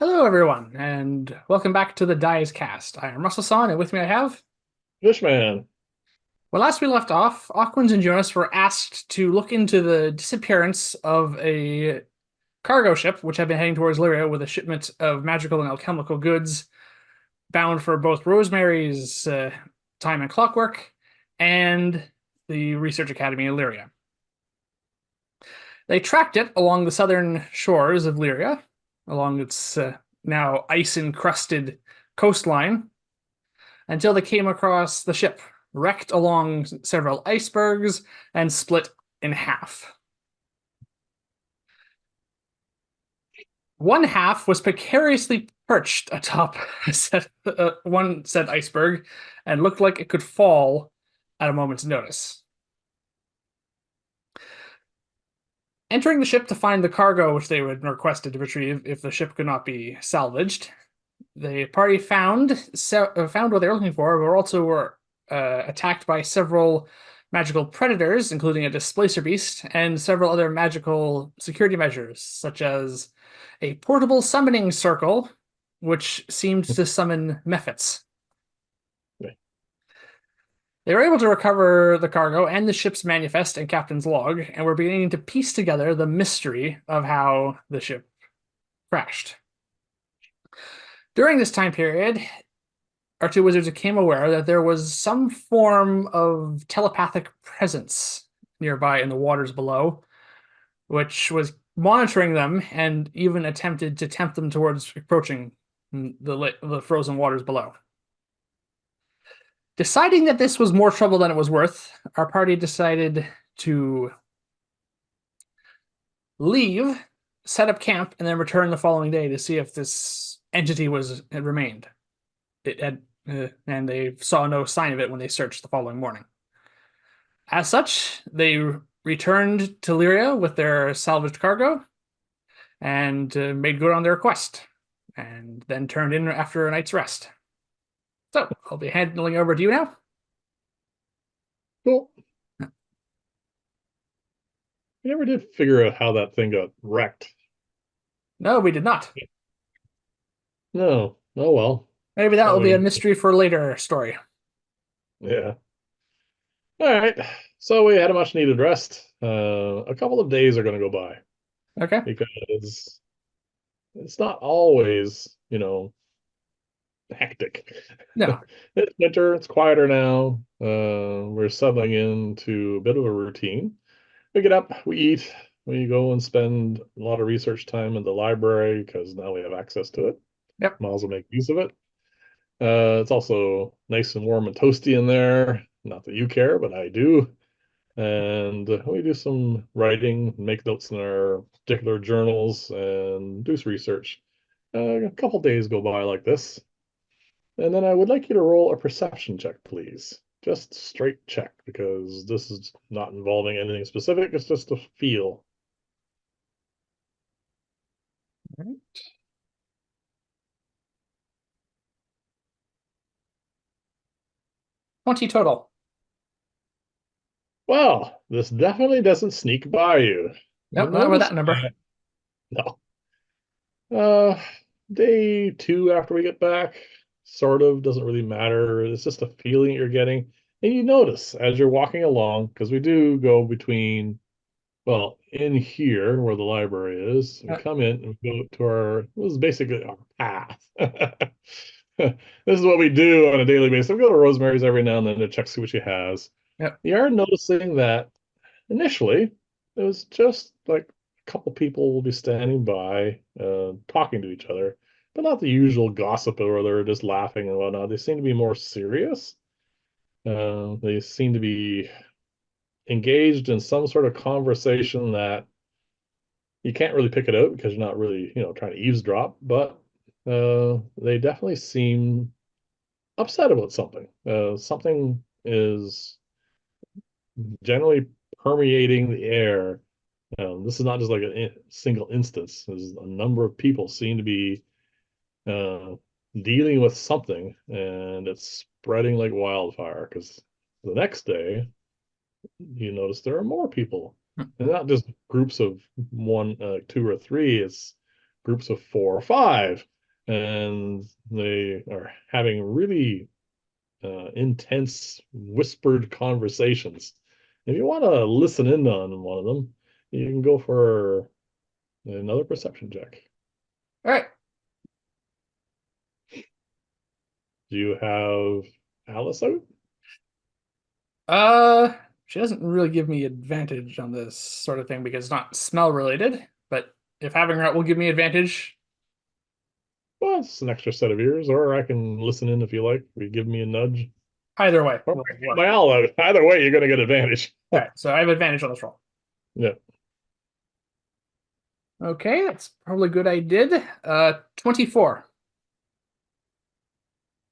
Hello, everyone, and welcome back to the Dice Cast. I am Russell, and with me I have. Fishman. Well, last we left off, Aquans and Jonas were asked to look into the disappearance of a cargo ship which had been heading towards Lyria with a shipment of magical and alchemical goods bound for both Rosemary's time and clockwork and the Research Academy in Lyria. They tracked it along the southern shores of Lyria, along its now ice encrusted coastline, until they came across the ship, wrecked along several icebergs and split in half. One half was precariously perched atop one said iceberg and looked like it could fall at a moment's notice. Entering the ship to find the cargo which they had requested to retrieve if the ship could not be salvaged, the party found what they were looking for, but also were attacked by several magical predators, including a displacer beast, and several other magical security measures, such as a portable summoning circle, which seemed to summon mephits. They were able to recover the cargo and the ship's manifest and captain's log, and were beginning to piece together the mystery of how the ship crashed. During this time period, our two wizards became aware that there was some form of telepathic presence nearby in the waters below, which was monitoring them and even attempted to tempt them towards approaching the frozen waters below. Deciding that this was more trouble than it was worth, our party decided to leave, set up camp, and then return the following day to see if this entity had remained. It had and they saw no sign of it when they searched the following morning. As such, they returned to Lyria with their salvaged cargo and made good on their quest, and then turned in after a night's rest. So, I'll be handing over to you now. Cool. I never did figure out how that thing got wrecked. No, we did not. No. Oh well. Maybe that will be a Probably. mystery for a later story. Yeah. All right. So we had a much needed rest. A couple of days are going to go by Okay. because it's not always, hectic. No. It's winter. It's quieter now. We're settling into a bit of a routine. We get up, we eat, we go and spend a lot of research time in the library because now we have access to it. Yep. Might as well make use of it. It's also nice and warm and toasty in there. Not that you care, but I do. And we do some writing, make notes in our particular journals, and do some research. A couple days go by like this. And then I would like you to roll a perception check, please. Just straight check, because this is not involving anything specific. It's just a feel. All right. 20 total. Well, this definitely doesn't sneak by you. You Nope, not with notice that number. that, no. Uh, Day two after we get back, sort of doesn't really matter. It's just a feeling you're getting. And you notice as you're walking along, because we do go between, well, in here where the library is, we come in and we go to this is basically our path. This is what we do on a daily basis. We go to Rosemary's every now and then to check, see what she has. Yep. You are noticing that initially it was just like a couple people will be standing by, talking to each other, but not the usual gossip where they're just laughing and whatnot. They seem to be more serious. They seem to be engaged in some sort of conversation that you can't really pick it out because you're not really, trying to eavesdrop, but they definitely seem upset about something. Something is generally permeating the air. This is not just like a single instance. There's a number of people seem to be uh, dealing with something, and it's spreading like wildfire. Because the next day, you notice there are more people, and not just groups of one, two, or three. It's groups of 4 or 5, and they are having really intense whispered conversations. If you want to listen in on one of them, you can go for another perception check. All right. Do you have Alice out? Uh, she doesn't really give me advantage on this sort of thing because it's not smell related. But if having her out will give me advantage, Well, it's an extra set of ears, or I can listen in if you like. You give me a nudge. either way Or will I can get work. my owl out. Either way, you're going to get advantage. All right, so I have advantage on this roll. Yeah. Okay, that's probably good. I did. 24.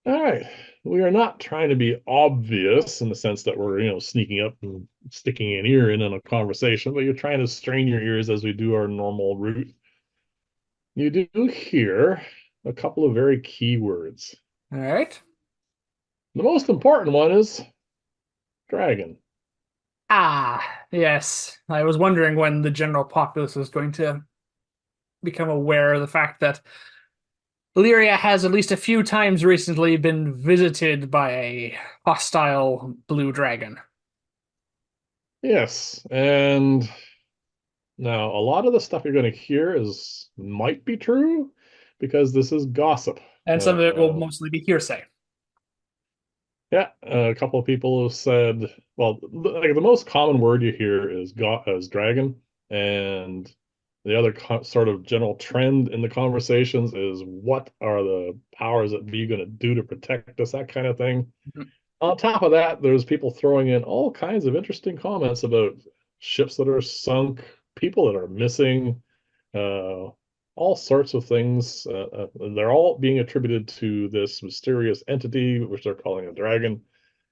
All right. We are not trying to be obvious in the sense that we're, sneaking up and sticking an ear in on a conversation, but you're trying to strain your ears as we do our normal route. You do hear a couple of very key words. All right. The most important one is dragon. Ah, yes. I was wondering when the general populace was going to become aware of the fact that Lyria has at least a few times recently been visited by a hostile blue dragon. Yes, and now a lot of the stuff you're going to hear is might be true because this is gossip. And some of it will Uh, mostly be hearsay. yeah, a couple of people have said, well, like the most common word you hear is dragon, and the other sort of general trend in the conversations is what are the powers that be going to do to protect us, that kind of thing. Mhm. On top of that, there's people throwing in all kinds of interesting comments about ships that are sunk, people that are missing, uh, all sorts of things. They're all being attributed to this mysterious entity, which they're calling a dragon,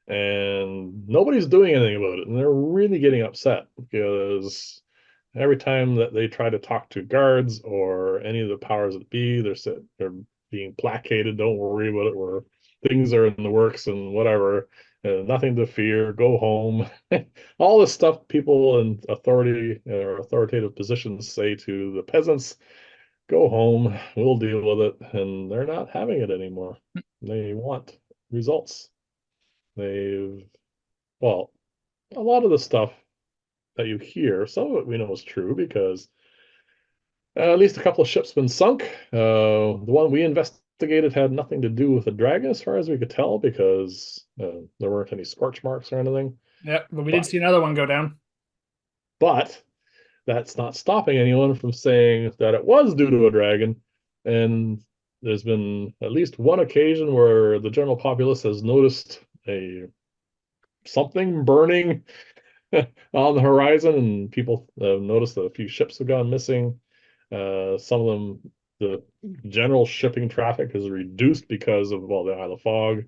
and nobody's doing anything about it. And they're really getting upset because every time that they try to talk to guards or any of the powers that be, they're being placated. Don't worry about it. Things are in the works and whatever. Nothing to fear. Go home. All this stuff people in authority or authoritative positions say to the peasants, go home. We'll deal with it. And they're not having it anymore. They want results. They've, well, a lot of the stuff that you hear, some of it we know is true because at least a couple of ships been sunk. The one we investigated had nothing to do with the dragon, as far as we could tell, because there weren't any scorch marks or anything. Yep, but we did But see another one go down. but that's not stopping anyone from saying that it was due to a dragon. And there's been at least one occasion where the general populace has noticed a something burning on the horizon, and people have noticed that a few ships have gone missing. Some of them, the general shipping traffic has reduced because of, well, the Isle of Fog.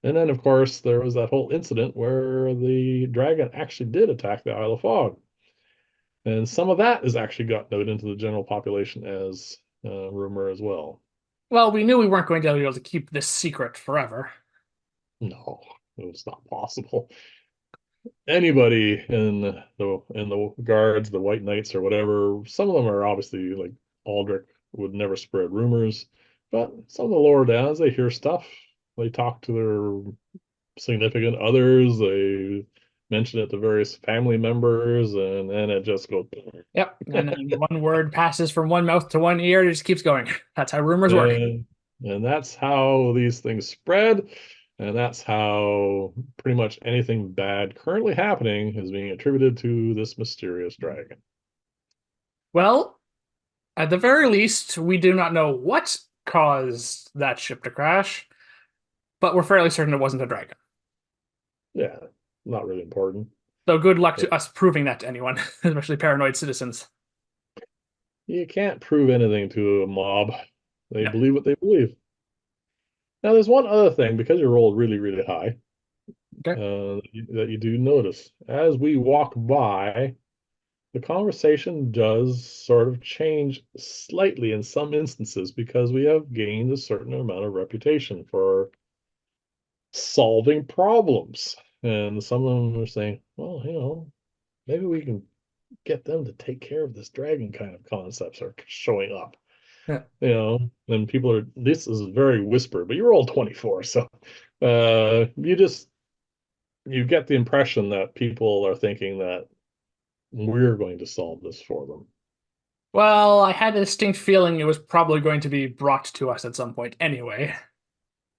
And then, of course, there was that whole incident where the dragon actually did attack the Isle of Fog. And some of that has actually gotten out into the general population as rumor as well. Well, we knew we weren't going to be able to keep this secret forever. No, it's not possible. Anybody in the guards, the White Knights or whatever, some of them are obviously like Aldrich would never spread rumors, but some of the lower downs, they hear stuff. They talk to their significant others, they mention it to various family members, and then it just goes. Yep, and then one word passes from one mouth to one ear, it just keeps going. That's how rumors work. And, and that's how these things spread. And that's how pretty much anything bad currently happening is being attributed to this mysterious dragon. Well, at the very least, we do not know what caused that ship to crash, but we're fairly certain it wasn't a dragon. Yeah, not really important. So good luck But to us proving that to anyone, especially paranoid citizens. you can't prove anything to a mob. They No. believe what they believe. Now, there's one other thing, because you rolled really, really high, Okay. that you do notice. As we walk by, the conversation does sort of change slightly in some instances because we have gained a certain amount of reputation for solving problems. And some of them are saying, well, maybe we can get them to take care of this dragon kind of concepts are showing up. Yeah. And people are, this is very whispered, but you're all 24. So you get the impression that people are thinking that we're going to solve this for them. Well, I had a distinct feeling it was probably going to be brought to us at some point anyway.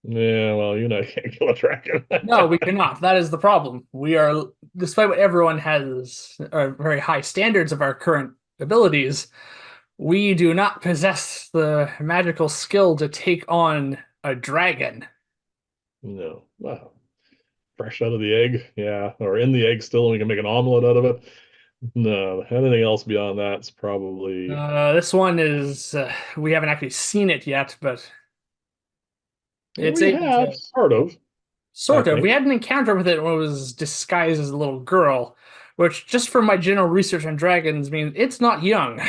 Yeah, well, you can't kill a dragon. No, we cannot. That is the problem. We are, despite what everyone has, very high standards of our current abilities, we do not possess the magical skill to take on a dragon. No. Wow. Fresh out of the egg, yeah, or in the egg still, and we can make an omelet out of it. No, anything else beyond that's probably. This one is, we haven't actually seen it yet, but it's We able have to, sort of, I sort of. We think. had an encounter with it when it was disguised as a little girl, which, just from my general research on dragons, means it's not young.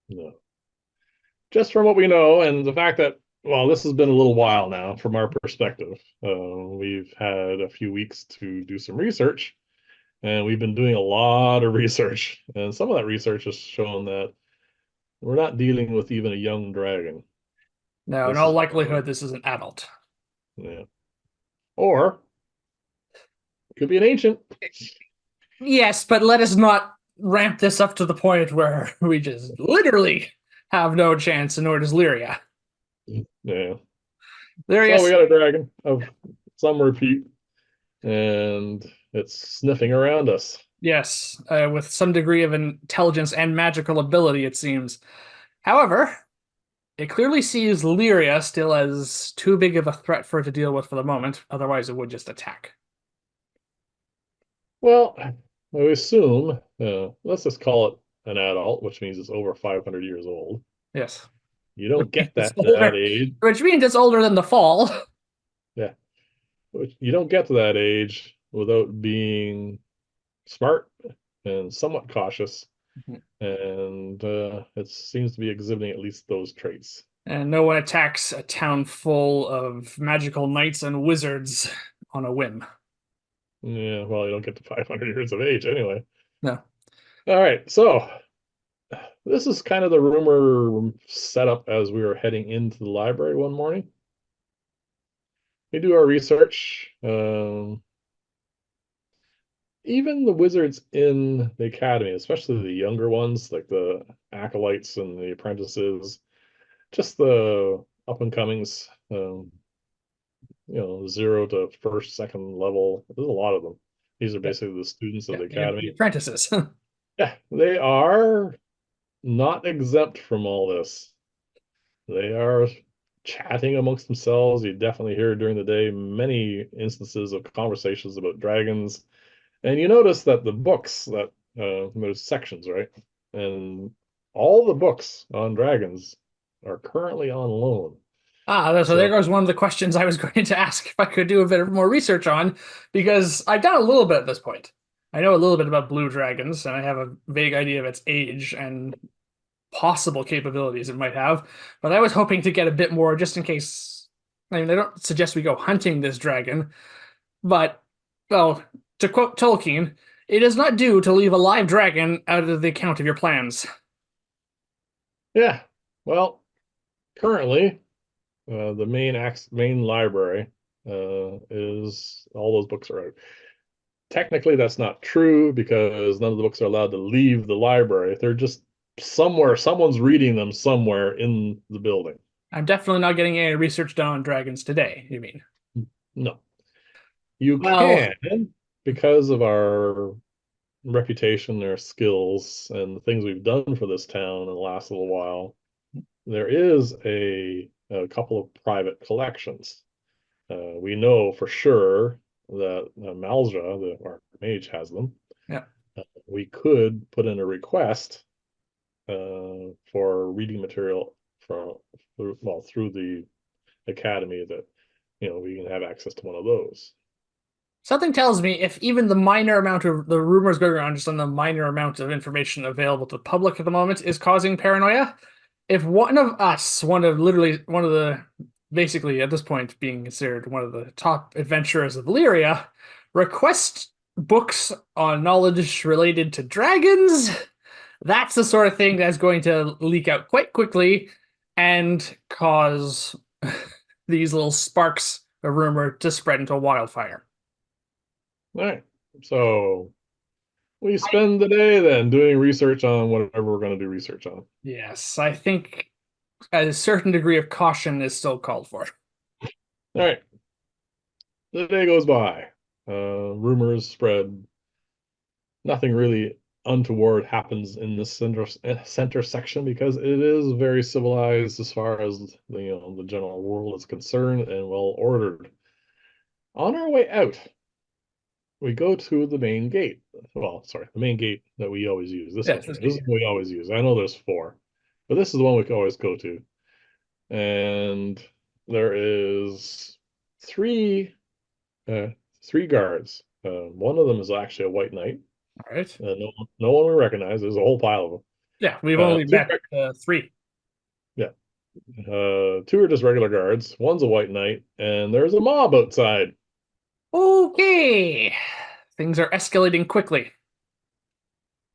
No, just from what we know, and the fact that, well, this has been a little while now from our perspective. We've had a few weeks to do some research, and we've been doing a lot of research, and some of that research has shown that we're not dealing with even a young dragon. No, in This all is likelihood, this is an adult. yeah, or it could be an ancient. Yes, but let us not ramp this up to the point where we just literally have no chance, nor does Lyria. Yeah. Lyria, So we got a dragon of some repute, and it's sniffing around us. yes, with some degree of intelligence and magical ability, it seems. However, it clearly sees Lyria still as too big of a threat for it to deal with for the moment. Otherwise, it would just attack. Well, I assume, let's just call it an adult, which means it's over 500 years old. Yes, You which don't means get it's that to that older. age. Which means it's older than the fall. Yeah. You don't get to that age without being smart and somewhat cautious. And it seems to be exhibiting at least those traits. And no one attacks a town full of magical knights and wizards on a whim. Yeah, well, you don't get to 500 years of age anyway. No. All right, so this is kind of the rumor setup as we were heading into the library one morning. We do our research. Even the wizards in the academy, especially the younger ones, like the acolytes and the apprentices, just the up and comings, 0 to first, second level. There's a lot of them. These are Yeah, basically the students of yeah, the the academy. apprentices. Yeah, they are not exempt from all this. They are chatting amongst themselves. You definitely hear during the day many instances of conversations about dragons. And you notice that the books that there's sections, right? And all the books on dragons are currently on loan. So there So goes one of the questions I was going to ask if I could do a bit more research on, because I've done a little bit at this point. I know a little bit about blue dragons, and I have a vague idea of its age and possible capabilities it might have. But I was hoping to get a bit more just in case. I mean, they don't suggest we go hunting this dragon, but, well, to quote Tolkien, it is not due to leave a live dragon out of the account of your plans. yeah, well, currently the main library is all those books are out. Technically, that's not true because none of the books are allowed to leave the library. They're just somewhere, someone's reading them somewhere in the building. I'm definitely not getting any research done on dragons today, you mean? No, you Well, can because of our reputation, our skills, and the things we've done for this town in the last little while. There is a couple of private collections. We know for sure that Malja, our mage, has them. yeah. We could put in a request for reading material through the academy that we can have access to one of those. Something tells me if even the minor amount of the rumors going around, just on the minor amount of information available to the public at the moment, is causing paranoia, if one of us, one of the, basically at this point being considered one of the top adventurers of Lyria, request books on knowledge related to dragons, That's the sort of thing that's going to leak out quite quickly and cause these little sparks of rumor to spread into a wildfire. All right. So we spend the day then doing research on whatever we're going to do research on. Yes, I think a certain degree of caution is still called for. All right. The day goes by. Rumors spread. Nothing really untoward happens in the center section because it is very civilized as far as the general world is concerned and well ordered. On our way out, we go to the main gate. Well, sorry, the main gate that we always use. This one Yes, here. this This game. is what we always use. I know there's four, but this is the one we can always go to. And there is three uh, three guards. One of them is actually a white knight. All right. No one we recognize. There's a whole pile of them. Yeah, we've only Two, met three. yeah. Two are just regular guards. One's a white knight, and there's a mob outside. Okay. Things are escalating quickly.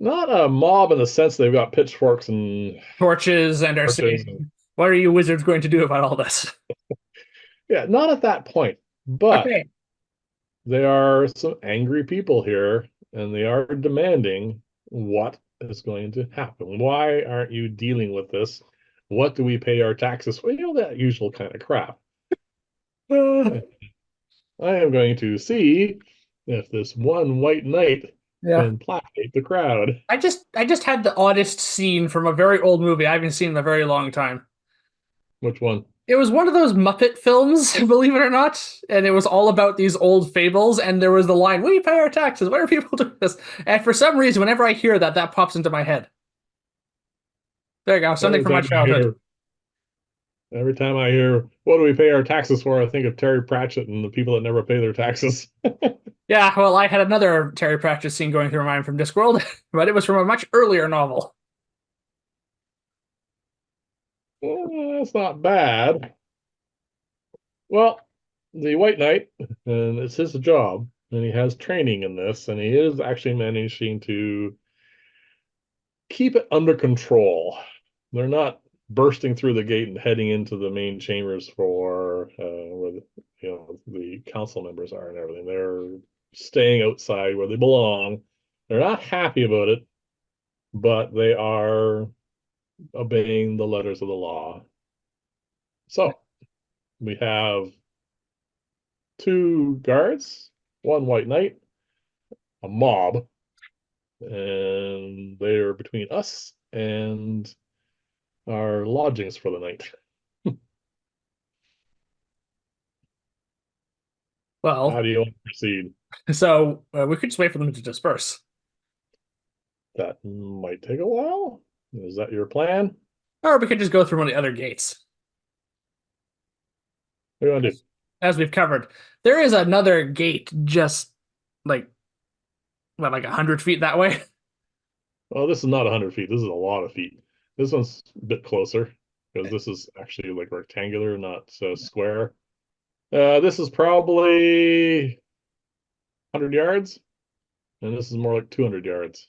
Not a mob in the sense they've got pitchforks and Torches and are torches. saying, what are you wizards going to do about all this? Yeah, not at that point. But Okay. there are some angry people here, and they are demanding what is going to happen. Why aren't you dealing with this? What do we pay our taxes for? That usual kind of crap. Uh, I am going to see if this one white knight yeah. can placate the crowd. I just had the oddest scene from a very old movie I haven't seen in a very long time. Which one? It was one of those Muppet films, believe it or not, and it was all about these old fables. And there was the line, "We pay our taxes. Why are people doing this?" And for some reason, whenever I hear that, that pops into my head. There you go, something Every from my time I childhood. hear, every time I hear, what do we pay our taxes for? I think of Terry Pratchett and the people that never pay their taxes. Yeah, well, I had another Terry Pratchett scene going through my mind from Discworld, but it was from a much earlier novel. That's not bad. Well, the White Knight, and it's his job, and he has training in this, and he is actually managing to keep it under control. They're not bursting through the gate and heading into the main chambers for where the council members are and everything. They're staying outside where they belong. They're not happy about it, but they are obeying the letters of the law. So we have two guards, one white knight, a mob, and they are between us and our lodgings for the night. How Well, do you want to proceed? so we could just wait for them to disperse. That might take a while. Is that your plan? Or we could just go through one of the other gates. What do you want to do? As we've covered, there is another gate just like, what, like 100 feet that way? Well, this is not 100 feet. This is a lot of feet. This one's a bit closer because this is actually like rectangular, not square. This is probably 100 yards, and this is more like 200 yards.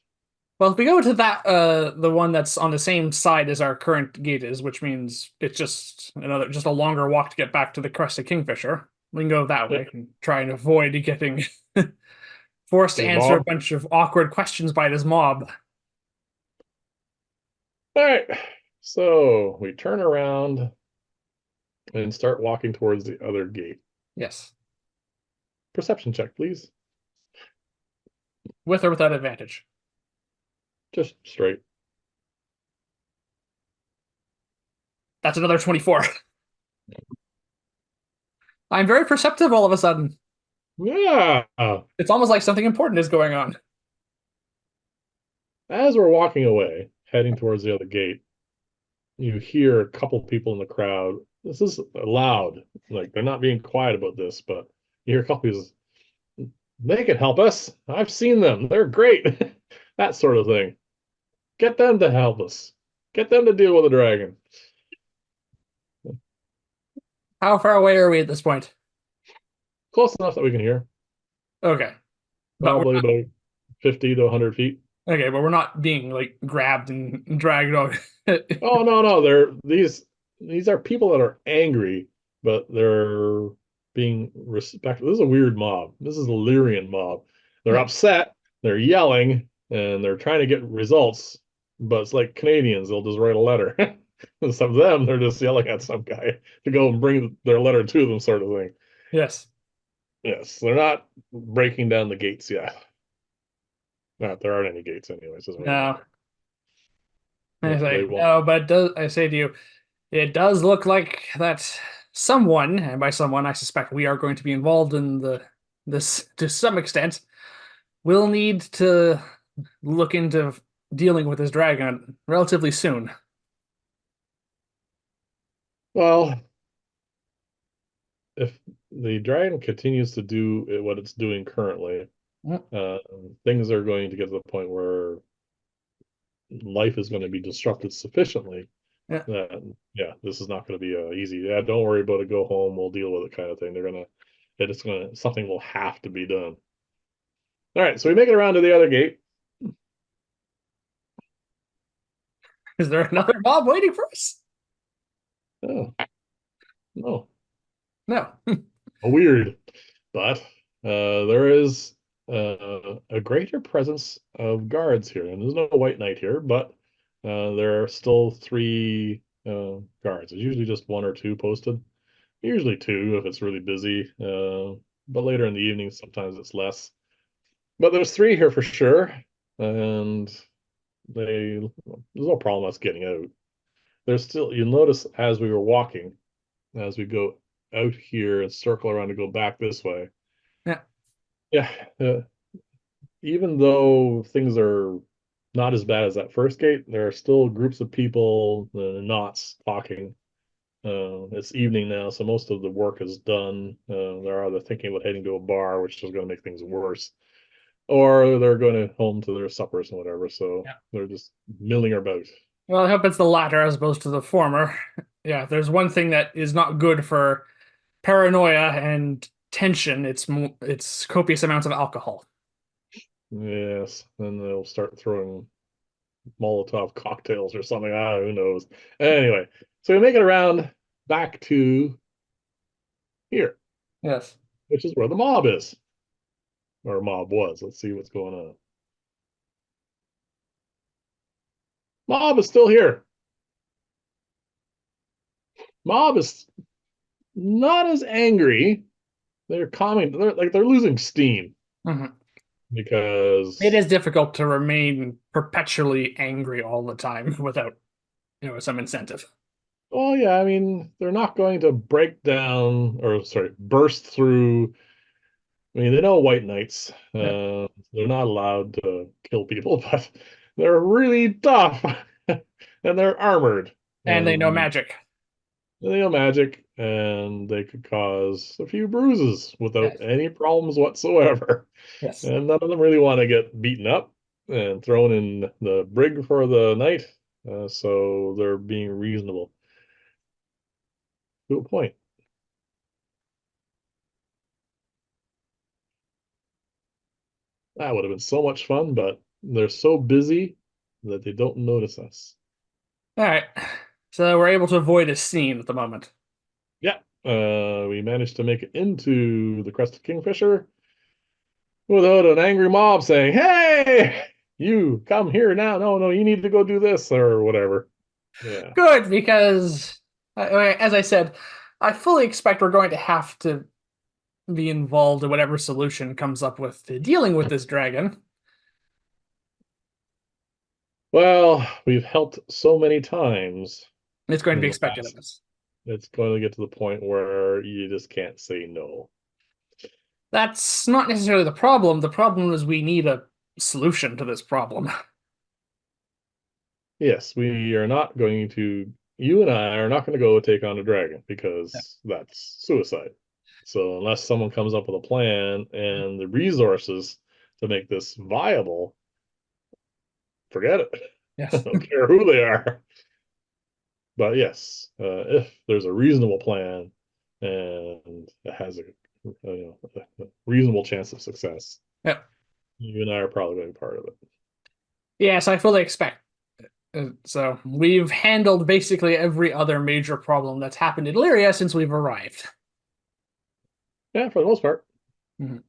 Well, if we go to that, the one that's on the same side as our current gate is, which means it's just a longer walk to get back to the Crested Kingfisher. We can go that Yeah. way and try and avoid getting forced to Okay, answer a Bob. bunch of awkward questions by this mob. All right. So we turn around and start walking towards the other gate. Yes, Perception check, please. with or without advantage. Just straight. That's another 24. I'm very perceptive all of a sudden. Yeah. It's almost like something important is going on. As we're walking away, heading towards the other gate, you hear a couple people in the crowd. This is loud. Like they're not being quiet about this, but you hear a couple people, they can help us. I've seen them. They're great. That sort of thing. Get them to help us. Get them to deal with the dragon. How far away are we at this point? Close enough that we can hear. Okay. But we're Probably not, about 50 to 100 feet. Okay, but we're not being like grabbed and dragged out. Oh no, no, these are people that are angry, but they're being respectful. This is a weird mob. This is a Lyrian mob. They're Yeah. upset, they're yelling, and they're trying to get results, but it's like Canadians, they'll just write a letter. Some of them, they're just yelling at some guy to go and bring their letter to them, sort of thing. Yes. Yes, they're not breaking down the gates yet. Not there aren't any gates anyways, doesn't really No. matter. I They say won't. no, but it does. I say to you, it does look like that someone, and by someone, I suspect we are going to be involved in the this to some extent. Will need to look into dealing with this dragon relatively soon. Well, if the dragon continues to do what it's doing currently, Mm, uh, things are going to get to the point where life is going to be disrupted sufficiently yeah, that, yeah, this is not going to be easy. Yeah, don't worry about it. Go home. We'll deal with it, kind of thing. Something will have to be done. All right, so we make it around to the other gate. is there another mob waiting for us? Oh, no, No. weird, but there is a greater presence of guards here, and there's no white knight here, but there are still three guards. There's usually just one or two posted, usually two if it's really busy, but later in the evening sometimes it's less. But there's three here for sure, and there's no problem us getting out. There's still, you'll notice as we were walking, as we go out here and circle around to go back this way. Yeah. Yeah, even though things are not as bad as that first gate, there are still groups of people, knots talking. It's evening now, so most of the work is done. They're either thinking about heading to a bar, which is going to make things worse, or they're going to home to their suppers and whatever. So Yeah. they're just milling about. Well, I hope it's the latter as opposed to the former. Yeah, there's one thing that is not good for paranoia and tension. It's copious amounts of alcohol. Yes, and they'll start throwing Molotov cocktails or something. Ah, who knows? Anyway, so we make it around back to here, Yes. which is where the mob is, or mob was. Let's see what's going on. Mob is still here. Mob is not as angry. They're calming. They're losing steam Mhm. It because, is difficult to remain perpetually angry all the time without, some incentive. oh yeah, I mean, they're not going to break down or sorry, burst through. I mean, they know white knights. Yeah. They're not allowed to kill people, but they're really tough and they're armored And they know and magic. they know magic and they could cause a few bruises without Yes. any problems whatsoever. Yes. And none of them really want to get beaten up and thrown in the brig for the night. So they're being reasonable to a point. That would have been so much fun, but they're so busy that they don't notice us. All right. So we're able to avoid a scene at the moment. Yeah, we managed to make it into the Crested Kingfisher without an angry mob saying, "Hey, you come here now. No, no, you need to go do this or whatever." Yeah. Good, because as I said, I fully expect we're going to have to be involved in whatever solution comes up with to dealing with this dragon. Well, we've helped so many times It's going to be in the expected of past. us. It's going to get to the point where you just can't say no. That's not necessarily the problem. The problem is we need a solution to this problem. Yes, we are not going to, you and I are not going to go take on a dragon because that's suicide. So unless someone comes up with a plan and the resources to make this viable, forget it. I Yes. don't care who they are. But yes, if there's a reasonable plan and it has a reasonable chance of success, Yeah. you and I are probably going to be part of it. Yes, I fully expect. So we've handled basically every other major problem that's happened in Lyria since we've arrived. Yeah, for the most part. Mhm.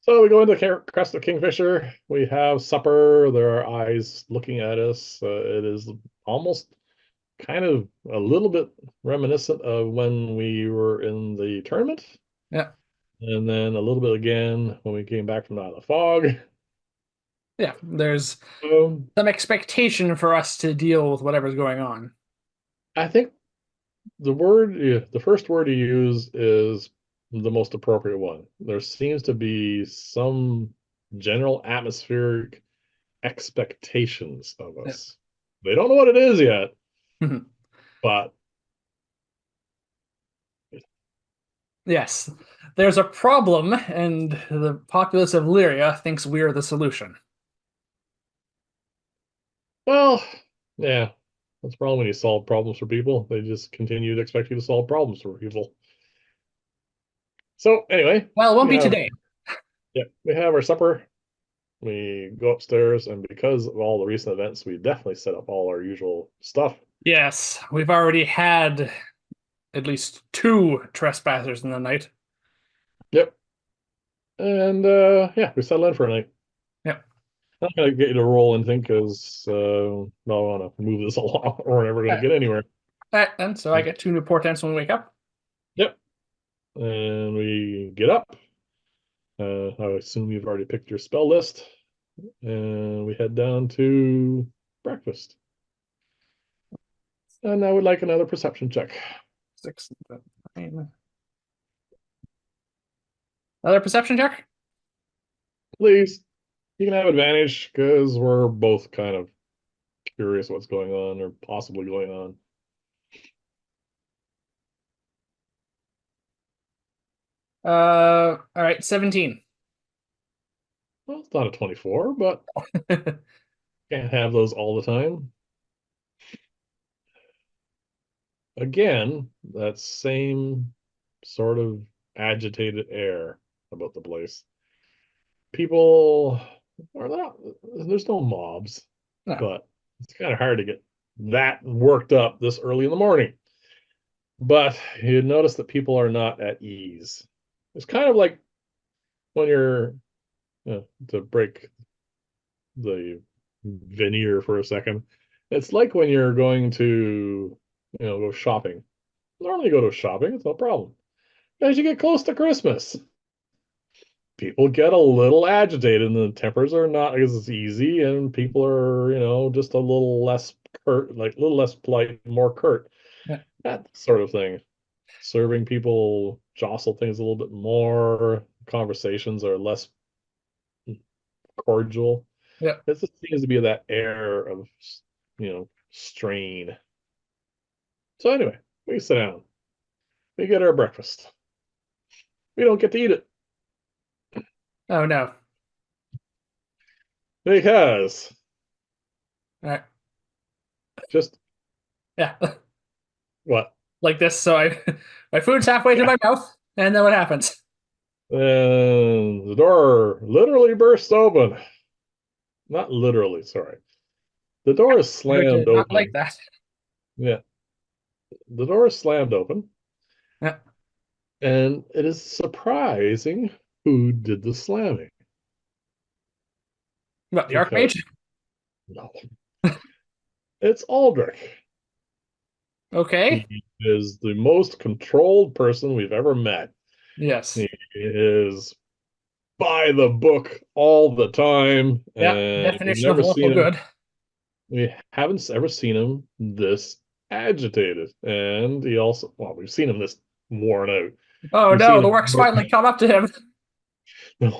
So we go into Crest of Kingfisher. We have supper. There are eyes looking at us. It is almost kind of a little bit reminiscent of when we were in the tournament, Yeah, and then a little bit again when we came back from out of the fog. yeah. There's Um, some expectation for us to deal with whatever's going on. I think the first word you use is the most appropriate one. There seems to be some general atmospheric expectations of Yeah. us. They don't know what it is yet, Mhm. but Yes, there's a problem, and the populace of Lyria thinks we're the solution. well, yeah, that's the problem when you solve problems for people. They just continue to expect you to solve problems for people. So anyway, Well, it won't we be have today. we have our supper. We go upstairs, and because of all the recent events, we definitely set up all our usual stuff. Yes, we've already had at least two trespassers in the night. Yep. And yeah, we settle in for a night. Yep. I'm not gonna get you to roll anything because I want to move this along, or we're never gonna get anywhere. All right, and so I get two new portents when we wake up. Yep. And we get up. I assume you've already picked your spell list, and we head down to breakfast. And I would like another perception check, 6, 9. Another perception check. please. You can have advantage because we're both kind of curious what's going on or possibly going on. All right, 17. Well, it's not a 24, but can't have those all the time. Again, that same sort of agitated air about the place. People are not, there's no mobs, No, but it's kind of hard to get that worked up this early in the morning. But you notice that people are not at ease. It's kind of like when you're, to break the veneer for a second, it's like when you're going to, go shopping. Normally you go to shopping, it's no problem. As you get close to Christmas, people get a little agitated and the tempers are not as easy and people are, just a little less curt, like a little less polite, more curt, yeah, that sort of thing. Serving people jostle things a little bit more. Conversations are less cordial. yeah. It just seems to be that air of, strain. So anyway, we sit down. We get our breakfast. We don't get to eat it Oh no. because All right. just Yeah, what? like this. So I, my food's halfway to Yeah. my mouth, and then what happens? And the door literally bursts open. Not literally, sorry. The door is I slammed did not like open. that. Yeah, the door is slammed open, Yeah. and it is surprising who did the slamming What, the because Archmage? no, it's Aldrich. Okay. He is the most controlled person we've ever met. Yes. He is by the book all the time, Yeah. and Definition of lawful good. we haven't ever seen him this agitated. And he also, well, we've seen him this worn out. Oh We've no, seen the him work's finally come up to him.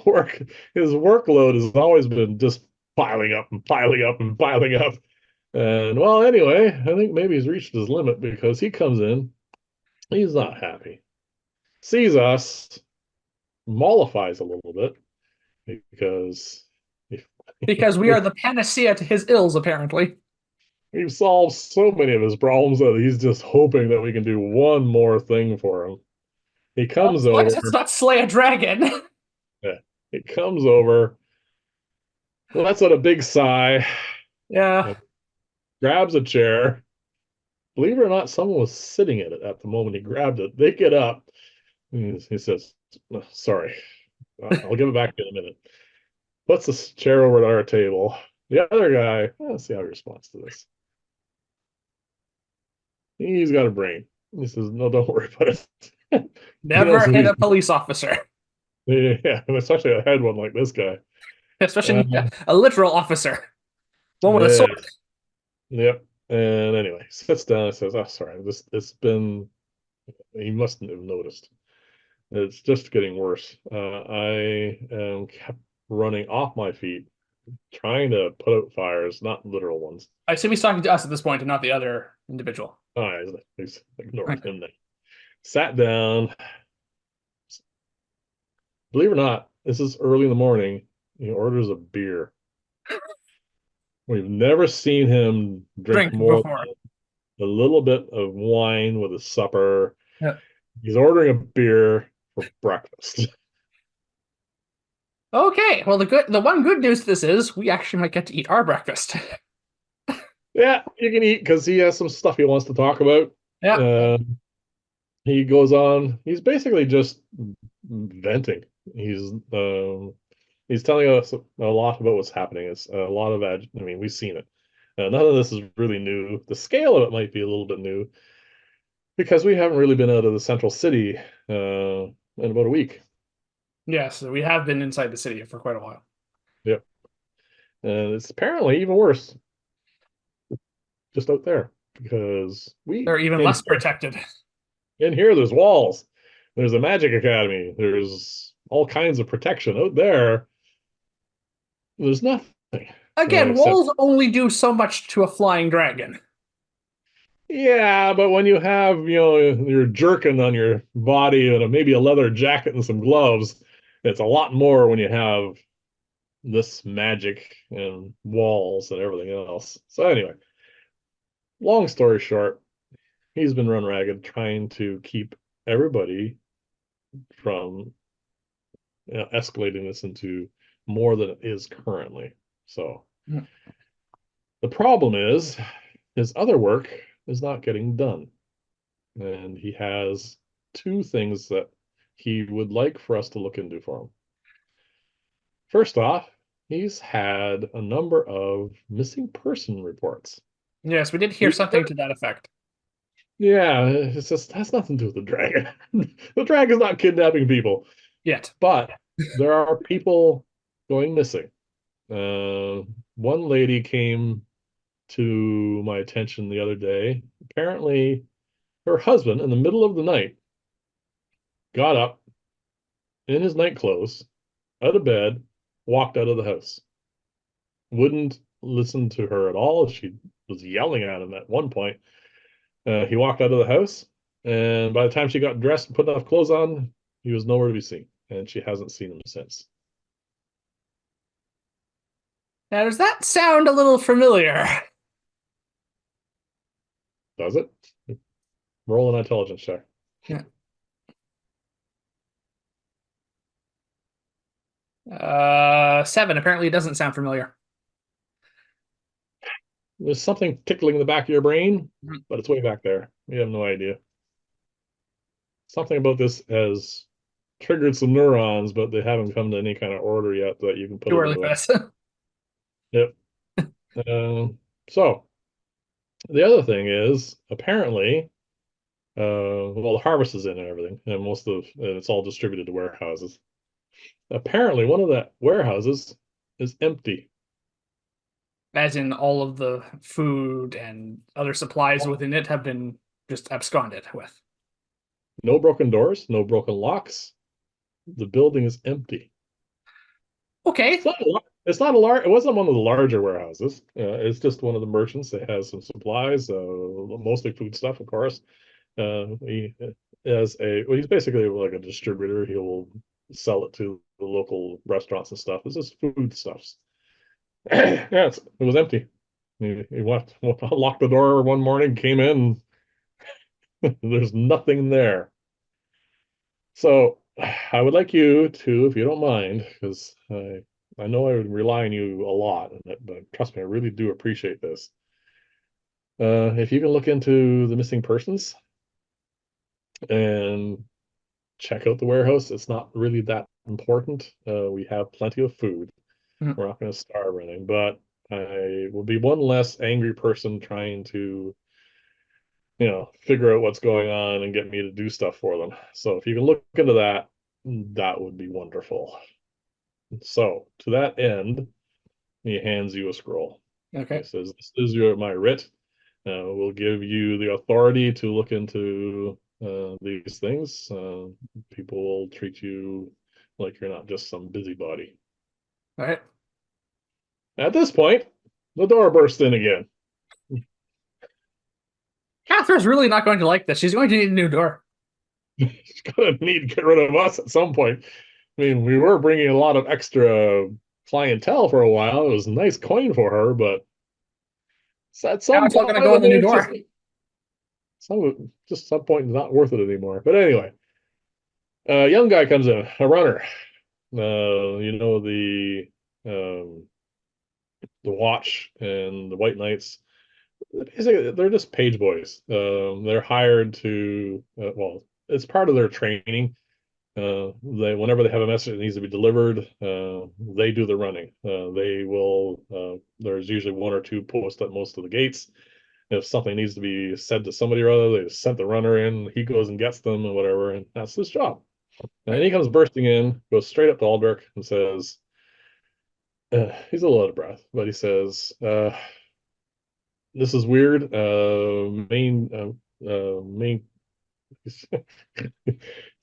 work. His workload has always been just piling up and piling up and piling up. And well, anyway, I think maybe he's reached his limit because he comes in, he's not happy, sees us, mollifies a little bit because Because we are the panacea to his ills, apparently. we've solved so many of his problems that he's just hoping that we can do one more thing for him. He comes As long as over. it's not slay a dragon. Yeah, he comes over, lets out a big sigh, Yeah. and grabs a chair. Believe it or not, someone was sitting in it at the moment he grabbed it. They get up. He says, "Oh, sorry, I'll give it back in a minute." Puts the chair over at our table. The other guy, let's see how he responds to this. He's got a brain. He says, "No, don't worry about it." He knows Never who hit he's, a police officer, yeah, especially a head one like this guy. especially Uh, a literal officer, one with a sword. yes, yep. And anyway, sits down and says, "Oh, sorry, this it's been." He mustn't have noticed. It's just getting worse. I kept running off my feet, trying to put out fires, not literal ones. I assume he's talking to us at this point and not the other individual. Oh, he's ignored Okay. him then. Sat down. Believe it or not, this is early in the morning. He orders a beer. We've never seen him drink Drink more before. than a little bit of wine with his supper. Yeah. He's ordering a beer for breakfast. Okay. Well, the one good news to this is we actually might get to eat our breakfast. Yeah, you can eat because he has some stuff he wants to talk about. Yeah. Uh, he goes on. He's basically just venting. He's telling us a lot about what's happening. It's a lot of I mean, we've seen it. None of this is really new. The scale of it might be a little bit new because we haven't really been out of the central city in about a week. Yes, we have been inside the city for quite a while. Yep, and it's apparently even worse just out there because we They're even in less protected. in here there's walls. There's a magic academy. There's all kinds of protection out there. There's nothing Again, except. walls only do so much to a flying dragon. Yeah, but when you have, your jerkin on your body and maybe a leather jacket and some gloves, it's a lot more when you have this magic and walls and everything else. So anyway, long story short, he's been run ragged trying to keep everybody from, escalating this into more than it is currently. So Hmm. the problem is his other work is not getting done. And he has two things that he would like for us to look into for him. First off, he's had a number of missing person reports. Yes, we did hear We, something to that effect. yeah, it's just has nothing to do with the dragon. The dragon's not kidnapping people, Yet. but there are people going missing. Uh, One lady came to my attention the other day. Apparently, her husband, in the middle of the night, got up in his night clothes out of bed, walked out of the house. Wouldn't listen to her at all. She was yelling at him at one point. He walked out of the house, and by the time she got dressed and put enough clothes on, he was nowhere to be seen, and she hasn't seen him since. Now, does that sound a little familiar? Does it? Roll an intelligence check. Yeah. 7. Apparently, it doesn't sound familiar. There's something tickling the back of your brain, Mhm. but it's way back there. We have no idea. Something about this has triggered some neurons, but they haven't come to any kind of order yet that you can put Too it early into for a. this. Yep. So the other thing is apparently, well, the harvest is in and everything, and and it's all distributed to warehouses. Apparently, one of the warehouses is empty. As in, all of the food and other supplies within it have been just absconded with. No broken doors, no broken locks. The building is empty. Okay. It's not a large. It wasn't one of the larger warehouses. It's just one of the merchants that has some supplies, mostly food stuff, of course. He has well, he's basically like a distributor. He will sell it to the local restaurants and stuff. This is food stuffs. Yeah, it was empty. He locked the door one morning, came in, there's nothing there. So I would like you to, if you don't mind, because I know I rely on you a lot, but trust me, I really do appreciate this. If you can look into the missing persons and check out the warehouse, it's not really that important. We have plenty of food. Mhm. We're not going to starve or anything, but I will be one less angry person trying to, figure out what's going on and get me to do stuff for them. So if you can look into that, that would be wonderful. So to that end, he hands you a scroll. He Okay. says, "This is my writ. We'll give you the authority to look into these things. People will treat you like you're not just some busybody." All right. At this point, the door burst in again. Catherine's really not going to like this. She's going to need a new door. She's gonna need to get rid of us at some point. I mean, we were bringing a lot of extra clientele for a while. It was a nice coin for her, but at Now some it's all point, going to go in the new it's door. some point it's not worth it anymore. But anyway, a young guy comes in, a runner. Um, the Watch and the White Knights. Basically, they're just page boys. They're hired to, well, it's part of their training. Whenever they have a message that needs to be delivered, they do the running. There's usually one or two posts at most of the gates. If something needs to be said to somebody or other, they send the runner in, he goes and gets them and whatever, and that's his job. And then he comes bursting in, goes straight up to Aldrich and says, he's a little out of breath, but he says, this is weird. Main he's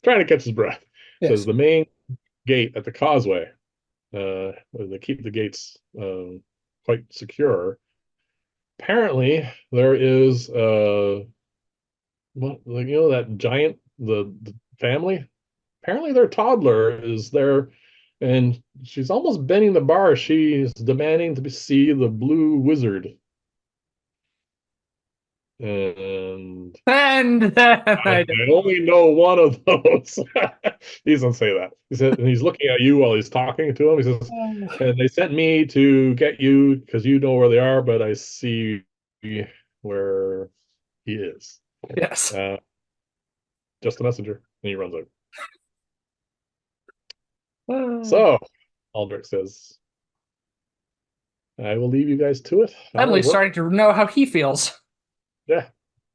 trying to catch his breath. Says Yes. the main gate at the causeway. They keep the gates quite secure. Apparently, there is that giant the family. Apparently, their toddler is there, and she's almost bending the bar. She's demanding to see the blue wizard. And And then I only know one of those. He doesn't say that. He said, and he's looking at you while he's talking to him. He says, and they sent me to get you because you know where they are, but I see where he is. yes. Uh, just a messenger. And he runs out. So Aldrich says, I will leave you guys to it. I'll Emily's work. starting to know how he feels. Yeah,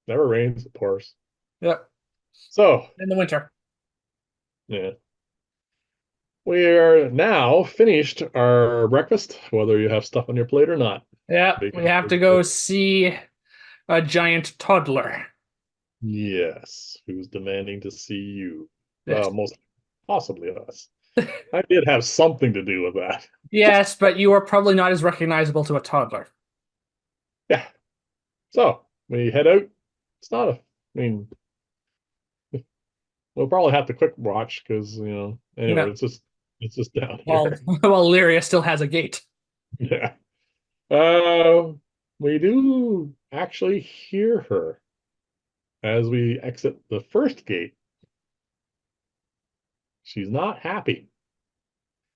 never rains, it pours. Yep. So, In the winter. yeah. We are now finished our breakfast, whether you have stuff on your plate or not. Yeah. We Because, have to go see a giant toddler. yes, who's demanding to see you? Yes. Most possibly us. I did have something to do with that. Yes, but you are probably not as recognizable to a toddler. Yeah. So we head out. It's not a, I mean, we'll probably have to quick watch because, You anyway, know, it's just down while here. while Lyria still has a gate. Yeah. Uh, we do actually hear her as we exit the first gate. She's not happy.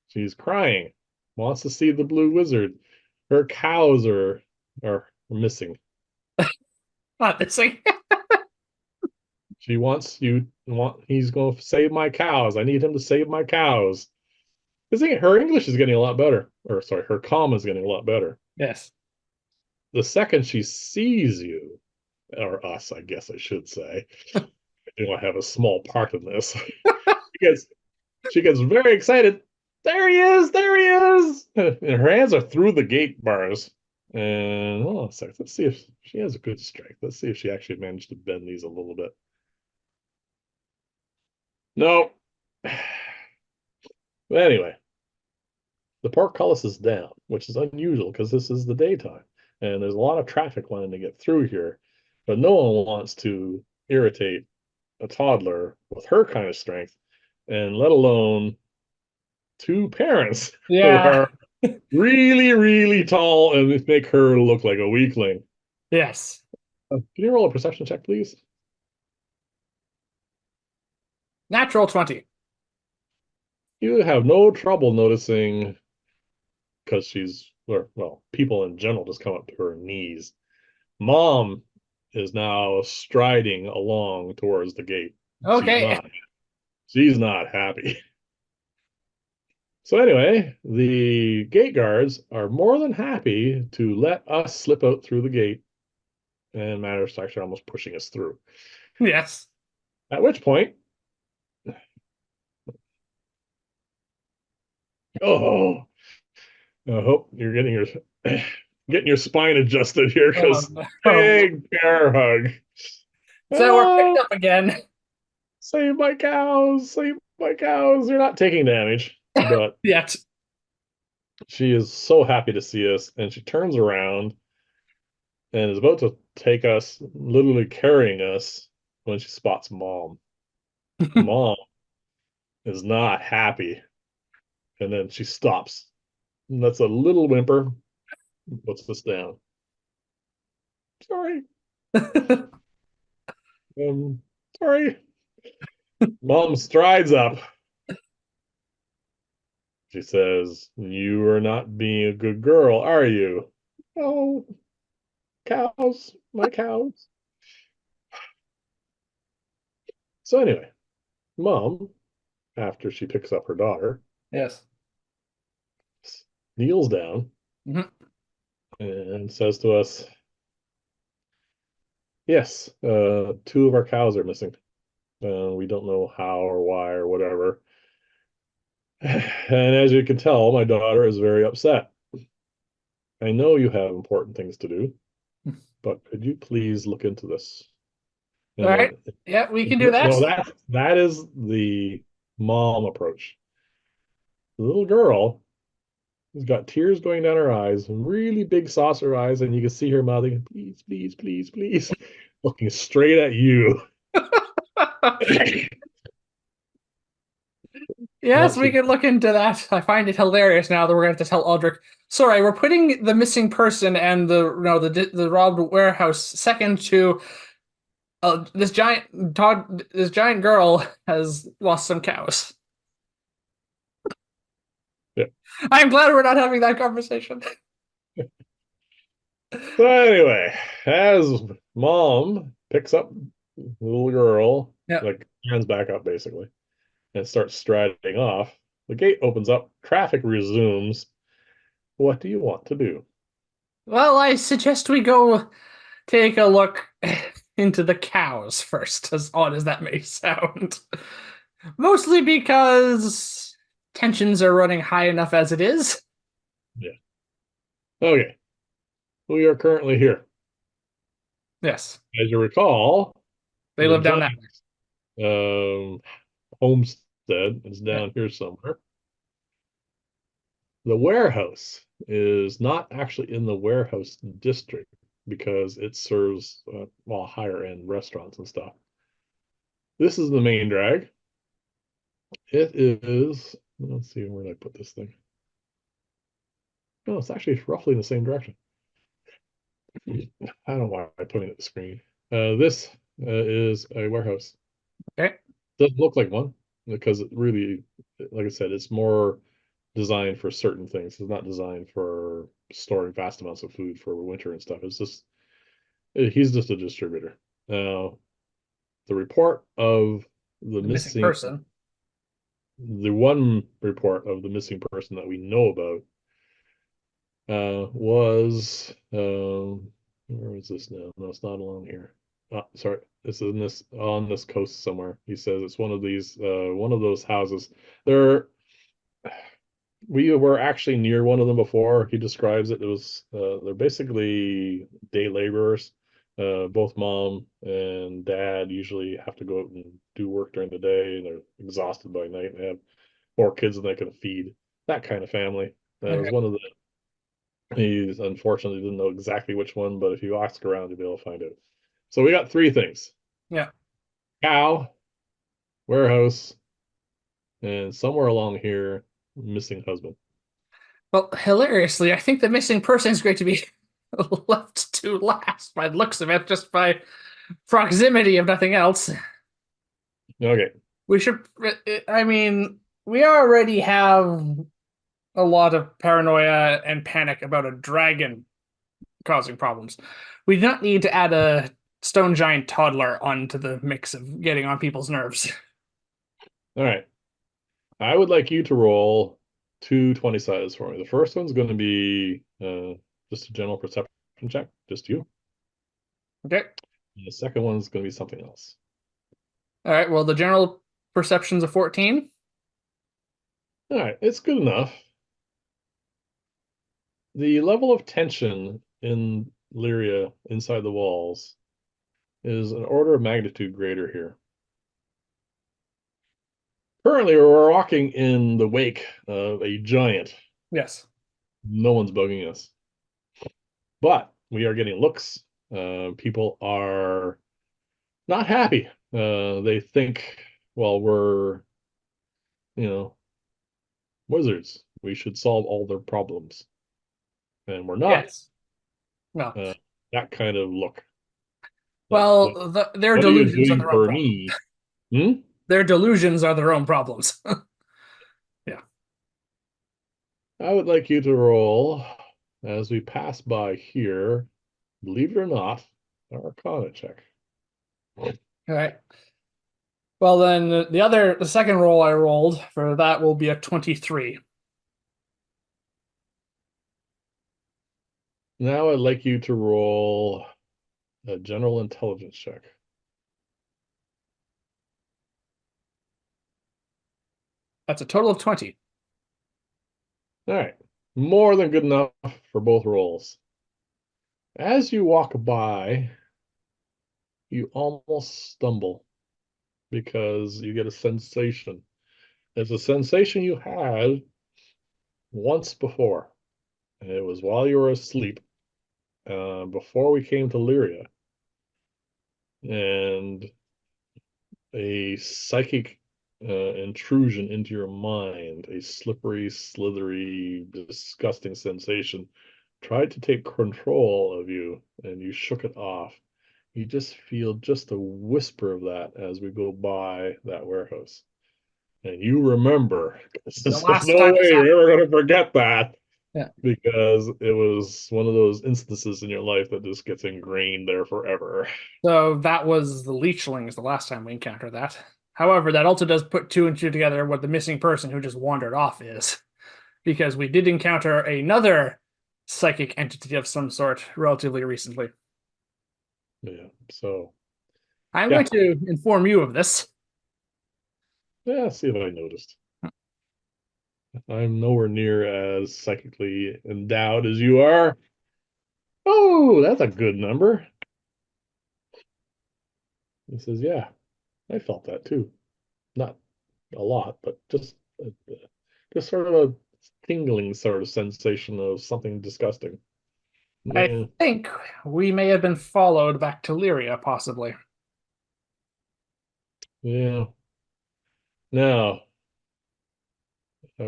She's crying, wants to see the blue wizard. Her cows are missing. Not this thing. She wants you want he's going to save my cows. I need him to save my cows. This thing, her English is getting a lot better. Or sorry, her comm is getting a lot better. Yes. The second she sees you, or us, I guess I should say, I have a small part in this. Gets She gets very excited. There he is! There he is! And her hands are through the gate bars. And hold on a sec. Let's see if she has a good strength. Let's see if she actually managed to bend these a little bit. No. But anyway, the portcullis is down, which is unusual because this is the daytime. And there's a lot of traffic wanting to get through here. But no one wants to irritate a toddler with her kind of strength, and let alone two parents who Yeah. are really, really tall and make her look like a weakling. Yes. Can you roll a perception check, please? Natural 20. You have no trouble noticing because people in general just come up to her knees. Mom is now striding along towards the gate. She's Okay. not. She's not happy. So anyway, the gate guards are more than happy to let us slip out through the gate, and matter of fact, are almost pushing us through. Yes. At which point, oh, I hope you're getting your getting your spine adjusted here because No. big bear hug. So we're picked Oh, up again. save my cows, save my cows. They're not taking damage, but Yet. she is so happy to see us, and she turns around and is about to take us, literally carrying us, when she spots Mom. Mom is not happy, and then she stops. And that's a little whimper, puts us down. Sorry, um, sorry. Mom strides up. She says, "You are not being a good girl, are you?" Oh, cows, my cows. So anyway, Mom, after she picks up her daughter, Yes. kneels down Mhm. and says to us, "Yes, two of our cows are missing. We don't know how or why or whatever." And as you can tell, my daughter is very upset. "I know you have important things to do, but could you please look into this?" All And right. then, Yeah, we can do that. no, that is the mom approach. The little girl has got tears going down her eyes, really big saucer eyes, and you can see her mouthing, "Please, please, please, please," looking straight at you. Yes, Once we she, can look into that. I find it hilarious now that we're going to have to tell Aldrich. Sorry, we're putting the missing person and the robbed warehouse second to this giant girl has lost some cows. yeah. I'm glad we're not having that conversation. So anyway, as Mom picks up the little girl, Yeah. like hands back up basically, and starts striding off, the gate opens up, traffic resumes. What do you want to do? Well, I suggest we go take a look into the cows first, as odd as that may sound. Mostly because tensions are running high enough as it is. Yeah. Okay. We are currently here. Yes, As you recall, they the live down that giant homestead is down here somewhere. The warehouse is not actually in the warehouse district because it serves higher end restaurants and stuff. This is the main drag. It is, let's see, where did I put this thing? No, it's actually roughly in the same direction. I don't know why I'm putting it on the screen. This is a warehouse. way. Okay. Doesn't look like one because it really, like I said, it's more designed for certain things. It's not designed for storing vast amounts of food for winter and stuff. It's just, he's just a distributor. Now, the report of the The missing missing, person. the one report of the missing person that we know about was where is this now? No, it's not along here. Sorry, this is in this on this coast somewhere. He says it's one of these one of those houses. There, we were actually near one of them before. He describes it. It was they're basically day laborers. Both mom and dad usually have to go out and do work during the day, and they're exhausted by night and have more kids than they can feed. That kind of family. It was Okay. one of the He unfortunately didn't know exactly which one, but if you ask around, you'll be able to find out. So we got three things: Yeah. cow, warehouse, and somewhere along here, missing husband. Well, hilariously, I think the missing person is going to be left to last by the looks of it, just by proximity, if nothing else. Okay. We should, I mean, we already have a lot of paranoia and panic about a dragon causing problems. We do not need to add a stone giant toddler onto the mix of getting on people's nerves. All right. I would like you to roll two 20 sides for me. The first one's going to be just a general perception check, just you. Okay. And the second one's going to be something else. All right. Well, the general perception's a 14. All right, it's good enough. The level of tension in Lyria inside the walls is an order of magnitude greater here. Currently, we're walking in the wake of a giant. Yes. No one's bugging us. But we are getting looks. People are not happy. They think, well, we're, you know, wizards. We should solve all their problems. And we're not. Yes. No. Uh, that kind of look. Like, Well, their what are you delusions are doing their own for problem. me? Hmm? Their delusions are their own problems. Yeah. I would like you to roll as we pass by here, believe it or not, an Arcana check. All right. Well, then the second roll I rolled for that will be a 23. Now I'd like you to roll a general intelligence check. That's a total of 20. All right, more than good enough for both rolls. As you walk by, you almost stumble because you get a sensation. It's a sensation you had once before. And it was while you were asleep, before we came to Lyria. And a psychic intrusion into your mind, a slippery, slithery, disgusting sensation tried to take control of you, and you shook it off. You just feel just a whisper of that as we go by that warehouse. And you remember, The there's last no time way this happened. you're ever going to forget that Yeah. because it was one of those instances in your life that just gets ingrained there forever. So that was the leechlings the last time we encountered that. However, that also does put two and two together what the missing person who just wandered off is. Because we did encounter another psychic entity of some sort relatively recently. Yeah. So, I'm yeah. going to inform you of this. Yeah, see if I noticed. I'm nowhere near as psychically endowed as you are. Oh, that's a good number. He says, yeah, I felt that too. Not a lot, but just sort of a tingling sort of sensation of something disgusting. I Yeah, think we may have been followed back to Lyria, possibly. yeah. Now, uh,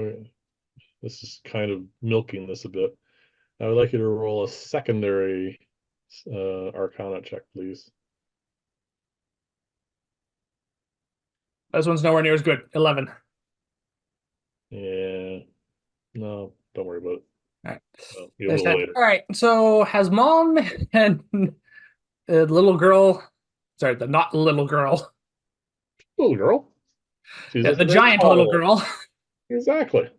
this is kind of milking this a bit. I would like you to roll a secondary Arcana check, please. This one's nowhere near as good. 11. Yeah, no, don't worry about it. All right. You'll They know said, later. all right, so has mom and the little girl, sorry, the not little girl, Little girl. She's yeah, a the very giant little tall. girl, Exactly.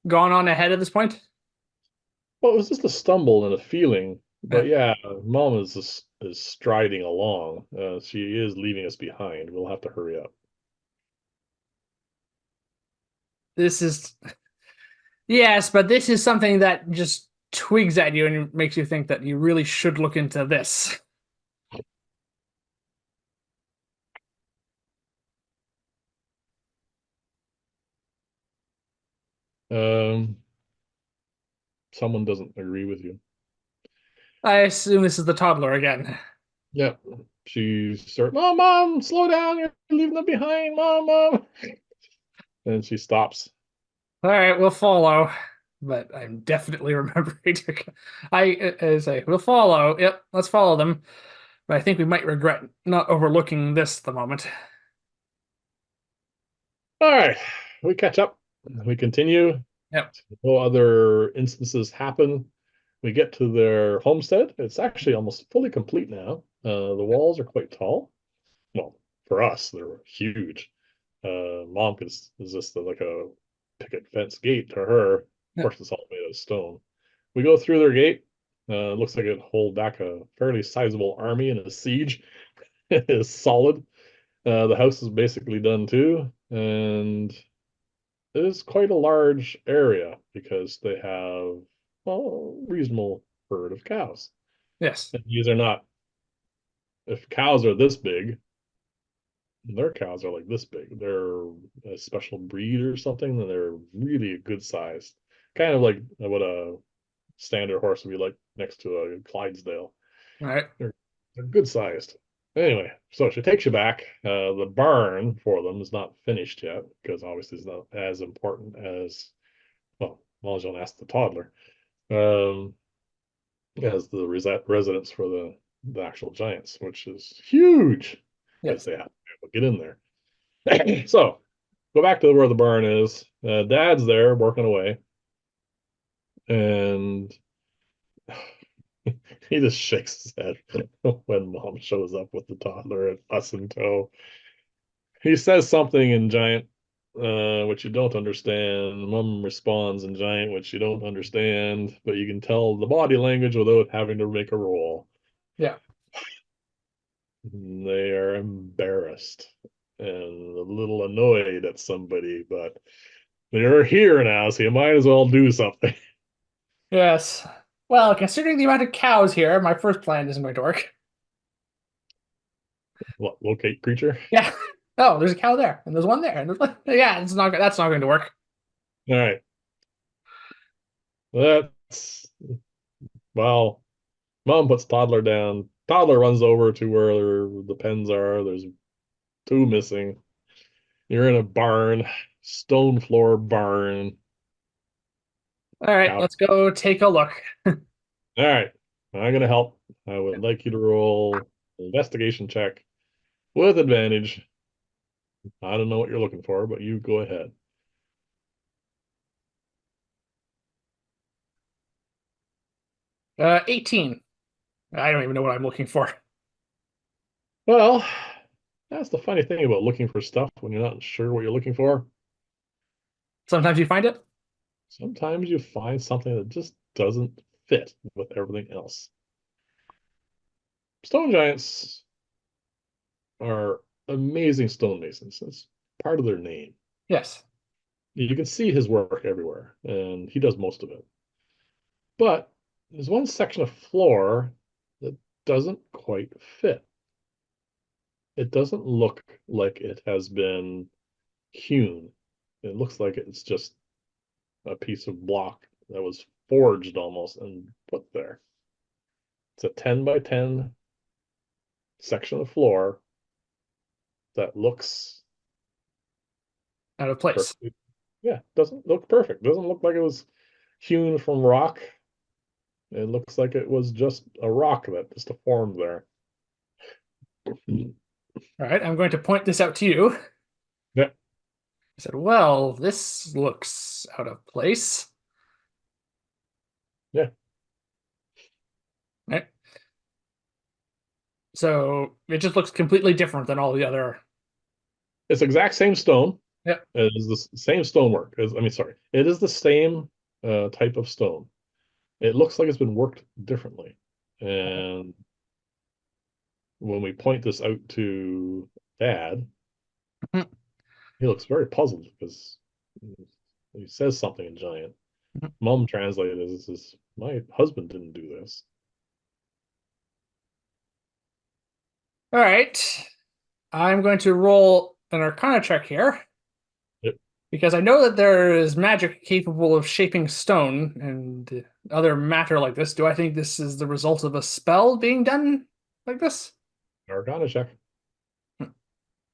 gone on ahead at this point? Well, it was just a stumble and a feeling, Yeah. but yeah, Mom is striding along. She is leaving us behind. We'll have to hurry up. This is, yes, but this is something that just twigs at you and makes you think that you really should look into this. Um, Someone doesn't agree with you. I assume this is the toddler again. Yep. She starts, "Oh, Mom, slow down! You're leaving them behind, Mom, Mom!" And she stops. All right, we'll follow. But I'm definitely remembering to. I say, we'll follow. Yep, let's follow them. But I think we might regret not overlooking this at the moment. All right, we catch up. We continue. Yep. No other instances happen. We get to their homestead. It's actually almost fully complete now. The walls are quite tall. Well, for us, they're huge. Mom is just like a picket fence gate to her. Of Yep. course, it's all made of stone. We go through their gate. It looks like it hold back a fairly sizable army in a siege. It is solid. The house is basically done too, and it is quite a large area because they have well, a reasonable herd of cows. Yes. And these are not, if cows are this big, their cows are like this big. They're a special breed or something, and they're really a good size. Kind of like what a standard horse would be like next to a Clydesdale. All right. They're, they're good sized. Anyway, so she takes you back. The barn for them is not finished yet because obviously it's not as important as, well, as you'll ask the toddler, um, as the residence for the actual giants, which is huge because Yes. they have to get in there. So go back to where the barn is. Dad's there working away, and he just shakes his head when Mom shows up with the toddler and us in tow. He says something in giant, which you don't understand. Mom responds in giant, which you don't understand, but you can tell the body language without having to make a roll. Yeah. They are embarrassed and a little annoyed at somebody, but they're here now, so you might as well do something. Yes. Well, considering the amount of cows here, my first plan isn't going to work. What, locate creature? Yeah. Oh, there's a cow there, and there's one there, and there's one. Yeah, it's not. That's not going to work. All right. That's, well, Mom puts toddler down. Toddler runs over to where the pens are. There's two missing. You're in a barn, stone floor barn. All right, Cow. let's go take a look. All right. I'm gonna help. I would like you to roll an investigation check with advantage. I don't know what you're looking for, but you go ahead. 18. I don't even know what I'm looking for. Well, that's the funny thing about looking for stuff when you're not sure what you're looking for. Sometimes you find it. Sometimes you find something that just doesn't fit with everything else. Stone giants are amazing stonemasons. It's part of their name. Yes. You can see his work everywhere, and he does most of it. But there's one section of floor that doesn't quite fit. It doesn't look like it has been hewn. It looks like it's just a piece of block that was forged almost and put there. It's a 10 by 10 section of floor that looks Out of place. perfect. Yeah, doesn't look perfect. Doesn't look like it was hewn from rock. It looks like it was just a rock that just formed there. All right, I'm going to point this out to you. Yeah, I said, well, this looks out of place. yeah. Right? So it just looks completely different than all the other. It's exact same stone. Yep. It is the same stonework. I mean, sorry. It is the same type of stone. It looks like it's been worked differently. And when we point this out to Dad, Mhm. he looks very puzzled because he says something in giant. Mhm. Mom translated as this is my husband didn't do this. All right. I'm going to roll an Arcana check here Yep. because I know that there is magic capable of shaping stone and other matter like this. Do I think this is the result of a spell being done like this? Arcana check.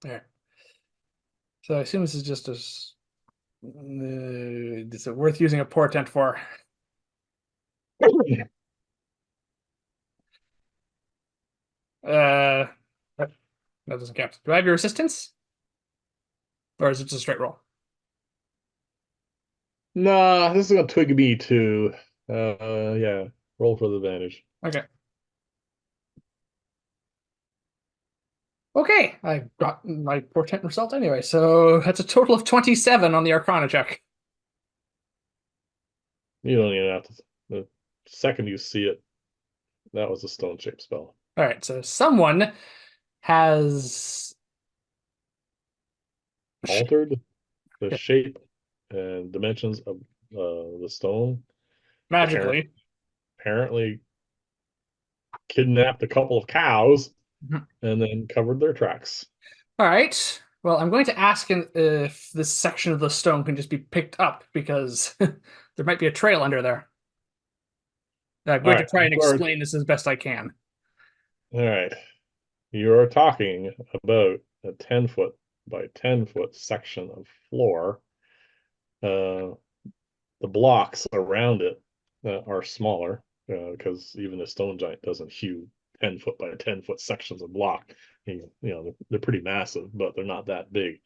There. So I assume this is just is it worth using a portent for? Uh, that doesn't count. Do I have your resistance, or is it just a straight roll? Nah, this is gonna twig me too. Yeah, roll for the advantage. Okay. Okay, I got my portent result anyway, so that's a total of 27 on the Arcana check. You don't even have to. The second you see it, that was a stone-shaped spell. All right, so someone has Altered the shape and dimensions of the stone. Apparently, magically. apparently kidnapped a couple of cows Mhm. and then covered their tracks. All right. Well, I'm going to ask if this section of the stone can just be picked up because there might be a trail under there. I'm All going to right, try and explain this as best I can. all right. You are talking about a 10-foot by 10-foot section of floor. Uh, the blocks around it are smaller because even a stone giant doesn't hew 10-foot by 10-foot sections of block. They're pretty massive, but they're not that big.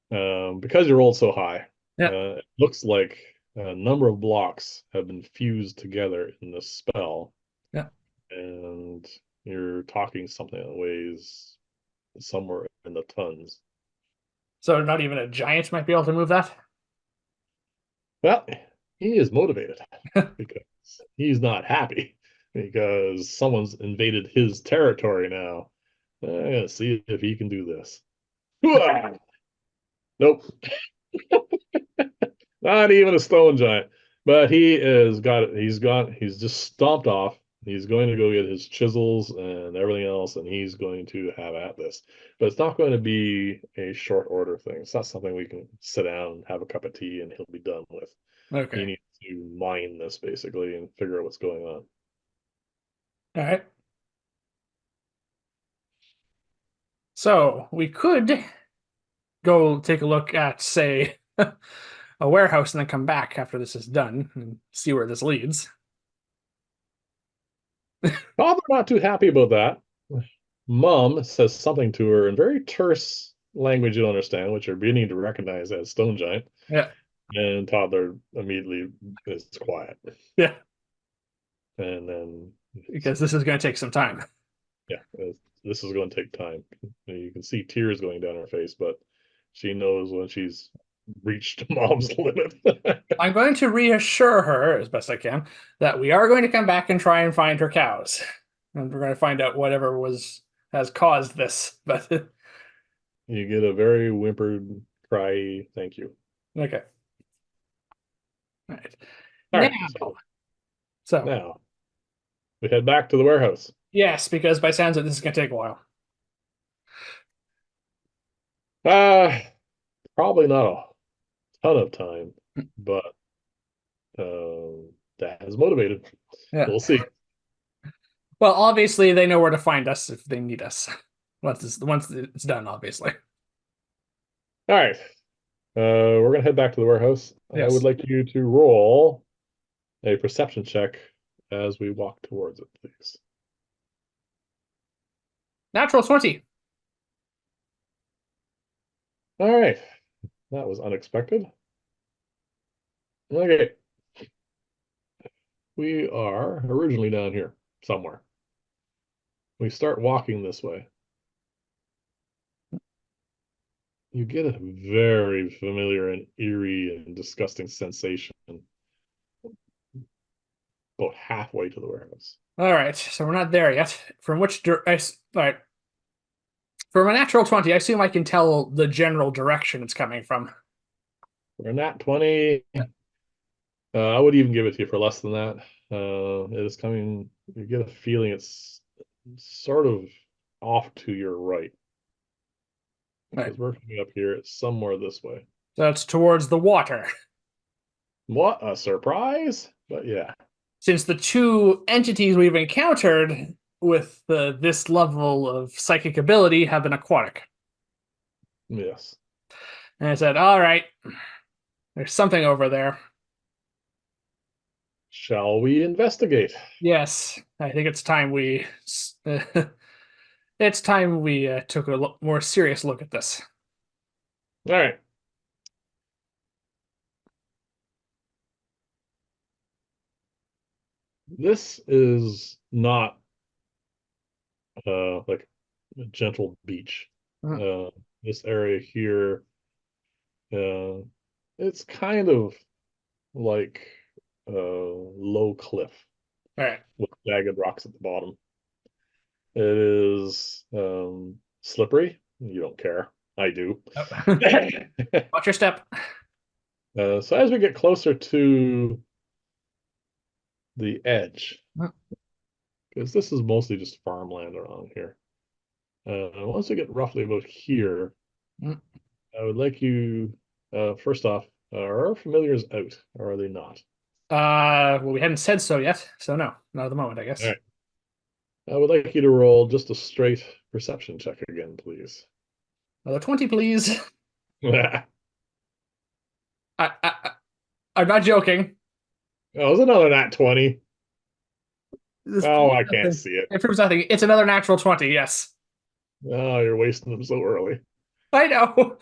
Because you rolled so high, Yeah. it looks like a number of blocks have been fused together in this spell, Yeah. and you're talking something that weighs somewhere in the tons. So not even a giant might be able to move that. Well, he is motivated because he's not happy because someone's invaded his territory now. I'm gonna see if he can do this. Nope, not even a stone giant. But he is got it. He's just stomped off. He's going to go get his chisels and everything else, and he's going to have at this. But it's not going to be a short order thing. It's not something we can sit down and have a cup of tea and he'll be done with. He Okay. needs to mine this basically and figure out what's going on. All right. So we could go take a look at, say, a warehouse and then come back after this is done and see where this leads. Father not too happy about that. Mom says something to her in very terse language you don't understand, which you're beginning to recognize as Stone Giant, Yeah. and Toddler immediately is quiet. Yeah. And then, Because this is going to take some time. yeah, this is going to take time. You can see tears going down her face, but she knows when she's reached mom's limit. I'm going to reassure her as best I can that we are going to come back and try and find her cows. And we're going to find out whatever has caused this. But You get a very whimpered cry, thank you. okay. All right. All Now, right, so now we head back to the warehouse. yes, because by sounds of it, this is going to take a while. Uh, Probably not a ton of time, but that is motivated. Yeah. We'll see. Well, obviously they know where to find us if they need us. Once it's done, obviously. All right. We're gonna head back to the warehouse. I would Yes. like you to roll a perception check as we walk towards it, please. Natural 20. All right. That was unexpected. Okay. We are originally down here somewhere. We start walking this way. You get a very familiar and eerie and disgusting sensation about halfway to the warehouse. All right, so we're not there yet. From which all right. From a natural 20, I assume I can tell the general direction it's coming from. We're not 20. I would even give it to you for less than that. It is coming, you get a feeling it's sort of off to your right. All right. Because we're coming up here, it's somewhere this way. So it's towards the water. What a surprise! But yeah, Since the two entities we've encountered with this level of psychic ability have been aquatic. yes. And I said, all right, there's something over there. Shall we investigate? Yes, I think it's time we it's time we took a more serious look at this. All right. This is not like a gentle beach. Mhm. Uh, this area here, uh, it's kind of like a low cliff All right. with jagged rocks at the bottom. It is slippery. You don't care. I do. Oh. Watch your step. So as we get closer to the edge, Mhm. because this is mostly just farmland around here. Once we get roughly about here, Mhm. I would like you, first off, are our familiars out or are they not? Well, we hadn't said so yet, so no, not at the moment, I All guess. right. I would like you to roll just a straight perception check again, please. Another 20, please. Oh, I, I, I- I'm not joking. it's another nat 20. This Oh, proves I can't nothing. see it. It proves nothing. It's another natural 20, yes. Oh, you're wasting them so early. I know.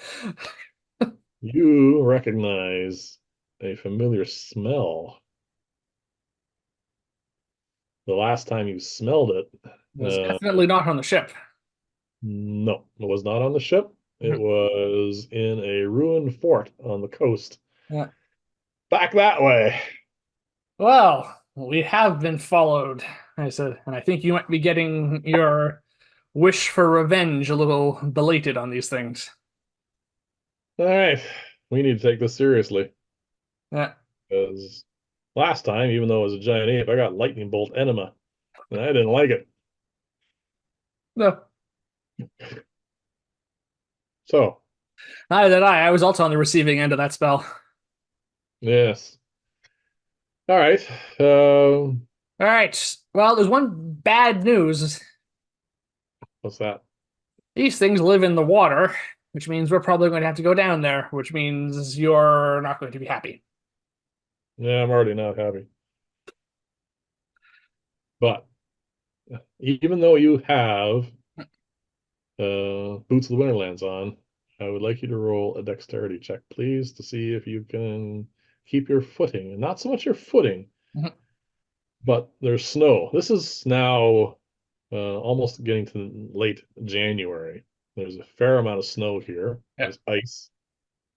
You recognize a familiar smell. The last time you smelled it, It was definitely not on the ship. no, it was not on the ship. It Mhm. was in a ruined fort on the coast. Yeah. Back that way. Well, we have been followed, I said, and I think you might be getting your wish for revenge a little belated on these things. All right. We need to take this seriously. Yeah. Because last time, even though it was a giant ape, I got lightning bolt enema. And I didn't like it. No, So, neither did I. I was also on the receiving end of that spell. yes. All right. All right. Well, there's one bad news. What's that? These things live in the water, which means we're probably going to have to go down there, which means you're not going to be happy. Yeah, I'm already not happy. But even though you have Boots of the Winterlands on, I would like you to roll a dexterity check, please, to see if you can keep your footing. And not so much your footing, Mhm. but there's snow. This is now almost getting to late January. There's a fair amount of snow here. Yeah. There's ice,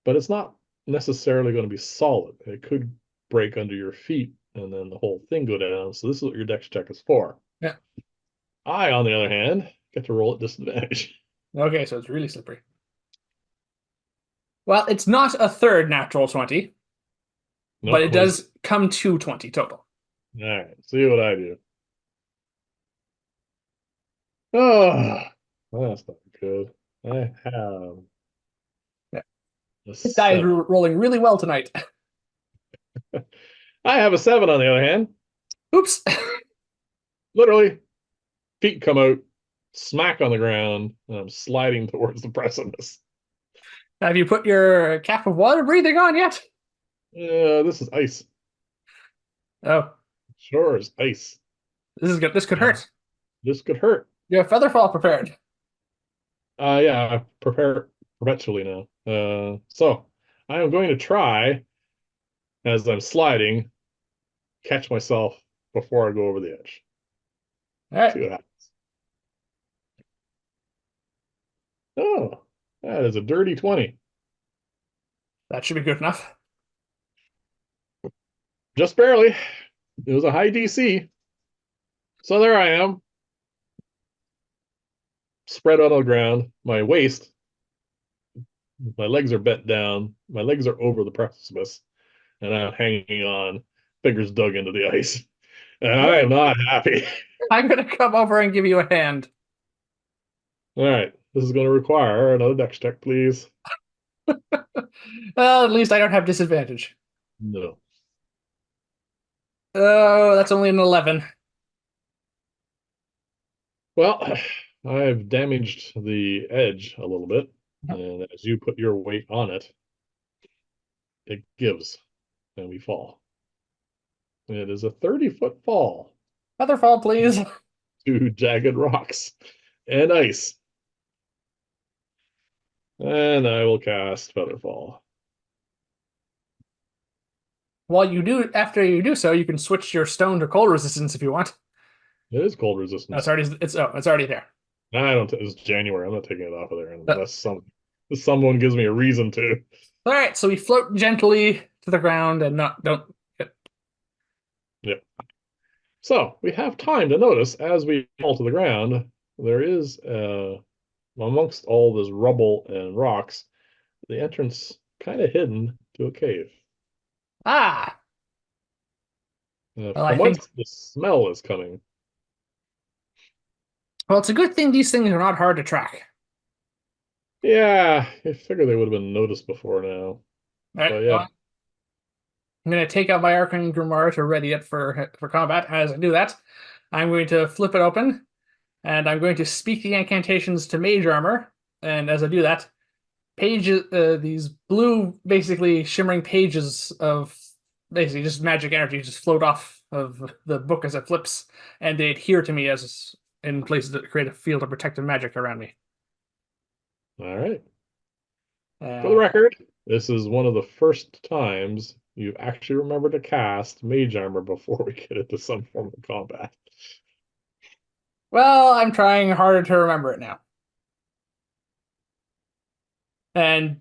but it's not necessarily going to be solid. It could break under your feet and then the whole thing go down. So this is what your dex check is for. Yeah. I, on the other hand, get to roll at disadvantage. Okay, so it's really slippery. Well, it's not a third natural 20, but No, it what is it? does come to 20 total. All right, see what I do. Oh, that's not good. I have Yeah. a This guy is 7. rolling really well tonight. I have a 7 on the other hand. Oops. Literally, feet come out, smack on the ground, and I'm sliding towards the precipice. Have you put your cap of water breathing on yet? This is ice. Oh, Sure is ice. this is good. This could Uh, hurt. this could hurt. You have Featherfall prepared. Yeah, I prepare perpetually now. So I am going to try as I'm sliding, catch myself before I go over the edge. All right. See what happens. Oh, that is a dirty 20. That should be good enough. Just barely. It was a high DC. So there I am, spread out on the ground. My legs are bent down. My legs are over the precipice, and I'm hanging on, fingers dug into the ice. And All I right. am not happy. I'm going to come over and give you a hand. All right, this is going to require another dex check, please. Well, at least I don't have disadvantage. No. Oh, that's only an 11. Well, I've damaged the edge a little bit, and as you put your weight on it, it gives, and we fall. It is a 30-foot fall Featherfall, please. to jagged rocks and ice. And I will cast Featherfall. After you do so, you can switch your stone to cold resistance if you want. It is cold No, resistance. it's already there. I don't. It's January. I'm not taking it off of there But, unless someone gives me a reason to. all right, so we float gently to the ground and not don't. Yep. So we have time to notice as we fall to the ground, there is amongst all this rubble and rocks, the entrance kind of hidden to a cave. Ah, well, I From think whence the smell is coming. well, it's a good thing these things are not hard to track. Yeah, I figure they would have been noticed before now. All right, But well, yeah, I'm going to take out my Arcane Grimoire to ready it for combat. As I do that, I'm going to flip it open, and I'm going to speak the incantations to Mage Armor. And as I do that, pages, these blue, basically shimmering pages of basically just magic energy just float off of the book as it flips, and they adhere to me as in places that create a field of protective magic around me. all right. For the Uh, record, this is one of the first times you actually remember to cast Mage Armor before we get into some form of combat. well, I'm trying harder to remember it now. And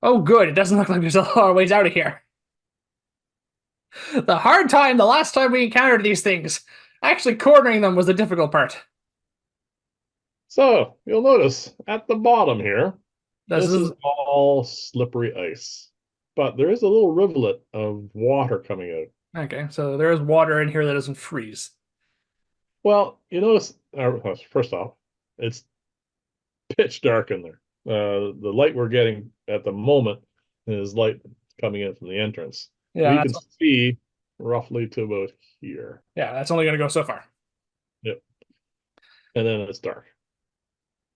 oh, good, it doesn't look like there's a lot of ways out of here. The hard time the last time we encountered these things, actually cornering them was the difficult part. So you'll notice at the bottom here, This this is is all slippery ice, but there is a little rivulet of water coming out. okay. So there is water in here that doesn't freeze. Well, you notice, first off, it's pitch dark in there. The light we're getting at the moment is light coming in from the entrance. Yeah, We that's can see roughly to about here. yeah, that's only going to go so far. Yep. And then it's dark.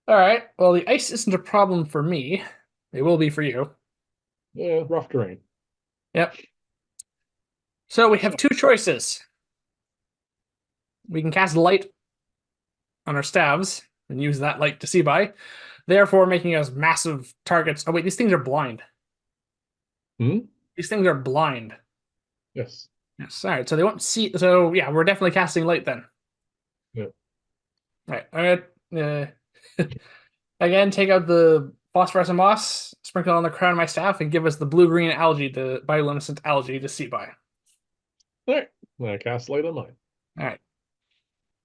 All right. Well, the ice isn't a problem for me. It will be for you. Yeah, rough terrain. Yep. So we have So, two choices. We can cast light on our staves and use that light to see by, therefore making us massive targets. Oh wait, these things are blind. hmm? These things are blind. Yes. Yes. All right. So they won't see. So yeah, we're definitely casting light then. Yep. All right. All right. Again, take out the phosphorescent moss, sprinkle it on the crown of my staff, and give us the blue-green algae, the bioluminescent algae to see by. All right. I cast light on mine. All right.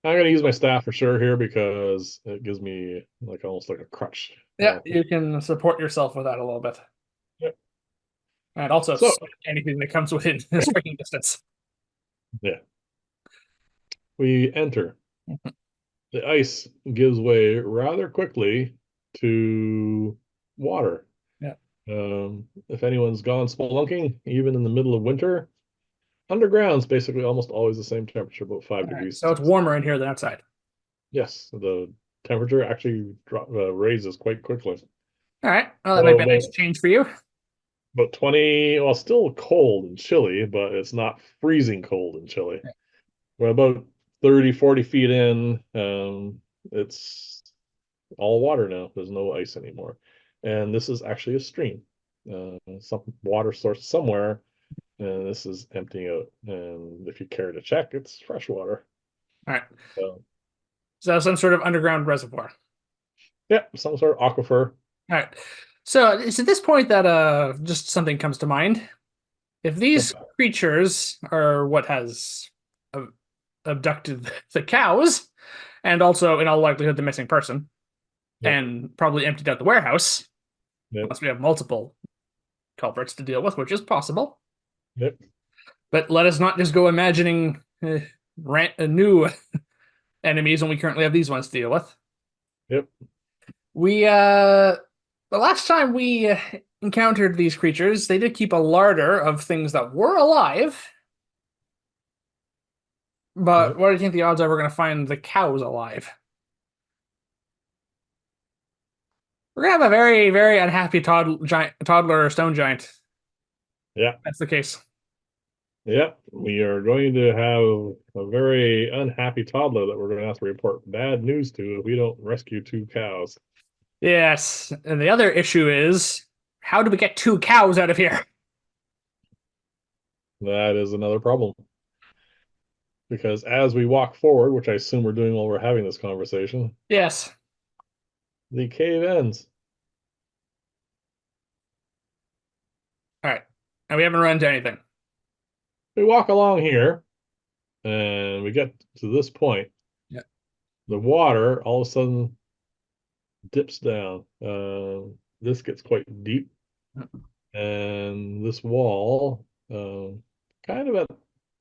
I'm going to use my staff for sure here because it gives me like almost like a crutch. Yeah, you can support yourself with that a little bit. Yep. And also So, anything that comes within striking distance. yeah, we enter. The ice gives way rather quickly to water. Yeah. If anyone's gone spelunking, even in the middle of winter, underground's basically almost always the same temperature, about 5 All right. degrees. So it's warmer in here than outside. Yes, the temperature actually raises quite quickly. All right. Well, that might So be a nice change for you. about 20, well, still cold and chilly, but it's not freezing cold and chilly. Yeah. We're about 30, 40 feet in. It's all water now. There's no ice anymore. And this is actually a stream, some water source somewhere. And this is emptying out. And if you care to check, it's fresh water. All right. So, So some sort of underground reservoir. yeah, some sort of aquifer. All right. So it's at this point that just something comes to mind. If these creatures are what has abducted the cows, and also in all likelihood the missing person, Yep. and probably emptied out the warehouse, Yep. unless we have multiple culprits to deal with, which is possible. Yep. But let us not just go imagining new enemies when we currently have these ones to deal with. Yep. We the last time we encountered these creatures, they did keep a larder of things that were alive. But Yep. what do you think the odds are we're going to find the cows alive? We're going to have a very, very unhappy toddler stone giant. Yeah. That's the case. Yep. We are going to have a very unhappy toddler that we're going to have to report bad news to if we don't rescue 2 cows. Yes. And the other issue is, how do we get 2 cows out of here? That is another problem. Because as we walk forward, which I assume we're doing while we're having this conversation, Yes. the cave ends. All right. And we haven't run into anything. We walk along here and we get to this point. Yeah. The water all of a sudden dips down. This gets quite deep, and this wall, kind of at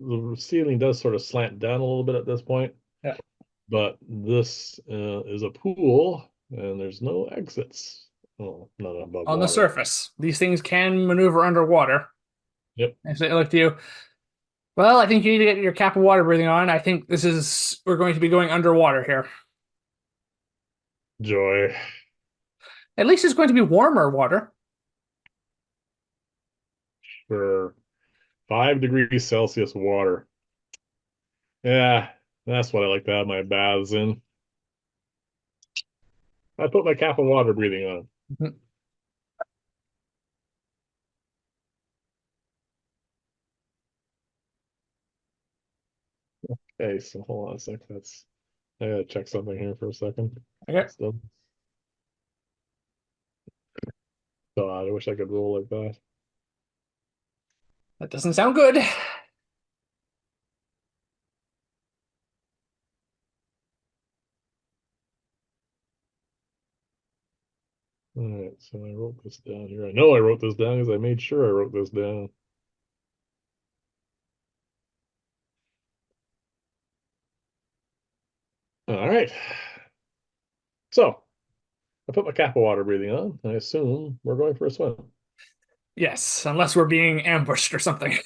the ceiling, does sort of slant down a little bit at this point. Yeah. But this is a pool, and there's no exits. Oh, not above On the water. surface, these things can maneuver underwater. Yep. And so they look to you. Well, I think you need to get your cap of water breathing on. I think we're going to be going underwater here. Joy. At least it's going to be warmer water. For 5 degrees Celsius water. Yeah, that's what I like to have my baths in. I put my cap of water breathing on. Mhm. Okay, so hold on a sec. I gotta check something here for a second. Okay. So, God, I wish I could roll like that. That doesn't sound good. All right, so I wrote this down here. I know I wrote this down because I made sure I wrote this down. All right. So I put my cap of water breathing on. I assume we're going for a swim. Yes, unless we're being ambushed or something.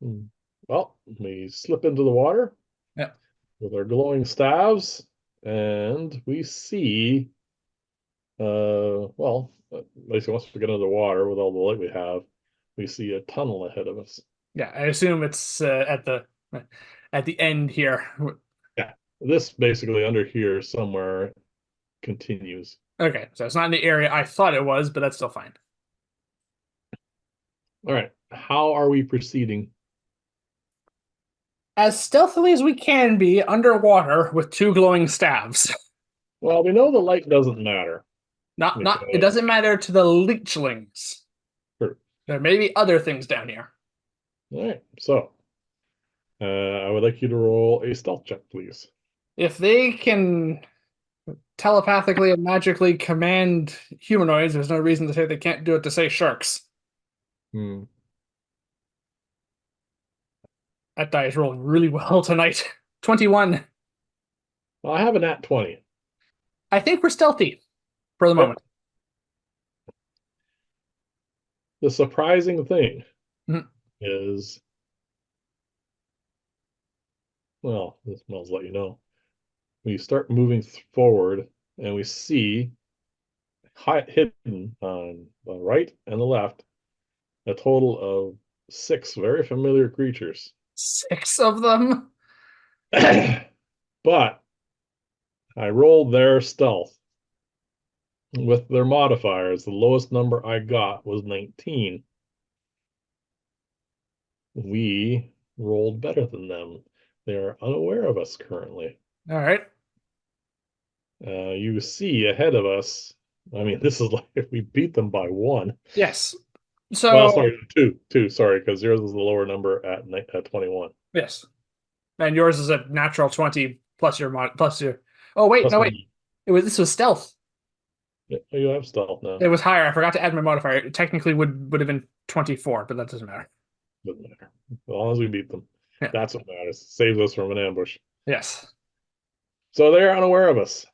Hmm. Well, we slip into the water Yeah. with our glowing staves, and we see, well, at least once we get under the water with all the light we have, we see a tunnel ahead of us. Yeah, I assume it's at the end here. Yeah, this basically under here somewhere continues. Okay, so it's not in the area I thought it was, but that's still fine. All right, how are we proceeding? As stealthily as we can be underwater with two glowing staves. Well, we know the light doesn't matter Not it because doesn't matter to the leechlings. sure. There may be other things down here. All right, so I would like you to roll a stealth check, please. If they can telepathically and magically command humanoids, there's no reason to say they can't do it to say sharks. Hmm. That die is rolling really well tonight. 21. Well, I have an at 20. I think we're stealthy for the Yep. moment. The surprising thing Mhm. is, well, this will let you know. We start moving forward and we see hidden on the right and the left a total of 6 very familiar creatures. 6 of them. But I rolled their stealth with their modifiers. The lowest number I got was 19. We rolled better than them. They are unaware of us currently. All right. You see ahead of us. I mean, this is like if we beat them by one. Yes. Well, So sorry, two. Sorry, because yours was the lower number at 21. yes, and yours is a natural 20 plus your mod plus your. Oh wait, Plus no my, wait. This was stealth. yeah, you have stealth now. It was higher. I forgot to add my modifier. It technically would have been 24, but that doesn't matter. Doesn't matter. As long as we beat them. Yeah. That's what matters. Saves us from an ambush. Yes. So they're unaware of us.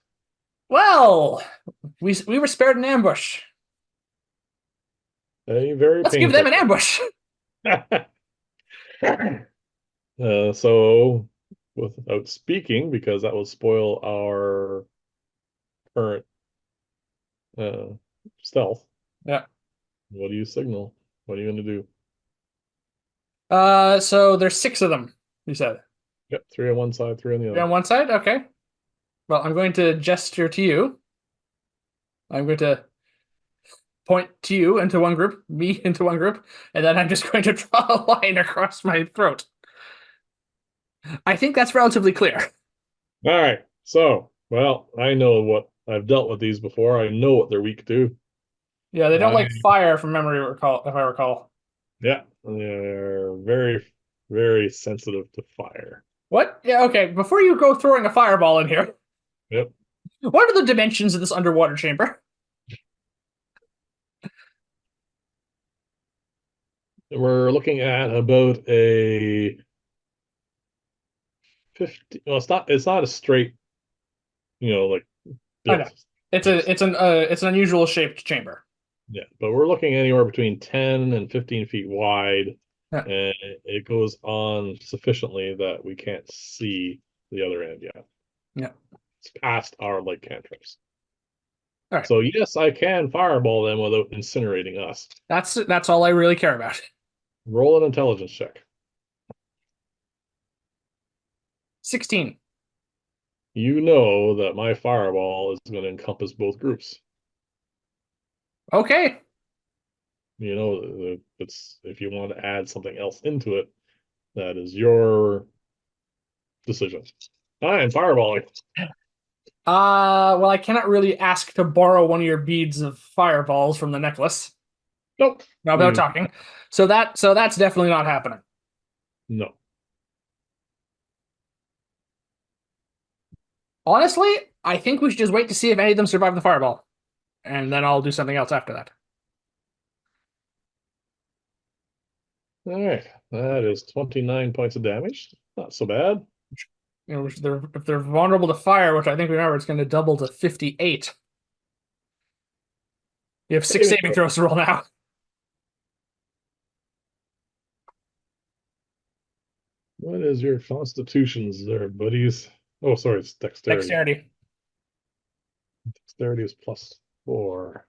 Well, we were spared an ambush. Very Let's give them painful. an ambush. So without speaking, because that will spoil our current uh, stealth, Yeah. what do you signal? What are you going to do? So there's 6 of them. You said. Yep, 3 on one side, 3 on the You're other. on one side. Okay. Well, I'm going to gesture to you. I'm going to point to you into one group, me into one group, and then I'm just going to draw a line across my throat. I think that's relatively clear. All right. So, well, I know what I've dealt with these before. I know what they're weak to. Yeah, they don't I like fire from memory recall, if I recall. Yeah, they're very, very sensitive to fire. What? Yeah, okay. Before you go throwing a fireball in here, Yep. what are the dimensions of this underwater chamber? We're looking at about a 50. Well, it's not a straight, like I know. this. It's Yes. an unusual shaped chamber. Yeah, but we're looking anywhere between 10 and 15 feet wide, Yeah. and it goes on sufficiently that we can't see the other end yet. Yeah. It's past our light cantrips. All right. So yes, I can fireball them without incinerating us. That's all I really care about. Roll an intelligence check. 16. You know that my fireball is going to encompass both groups. Okay. It's if you want to add something else into it, that is your decision. I am fireballing. Well, I cannot really ask to borrow one of your beads of fireballs from the necklace. Nope. No, without talking. So that's definitely not happening. No. Honestly, I think we should just wait to see if any of them survive the fireball. And then I'll do something else after that. All right. That is 29 points of damage. Not so bad. If they're vulnerable to fire, which I think we remember, it's going to double to 58. You have 6 saving throws to roll now. What is your constitutions there, buddies? Oh, sorry, it's dexterity. Dexterity. Dexterity is +4.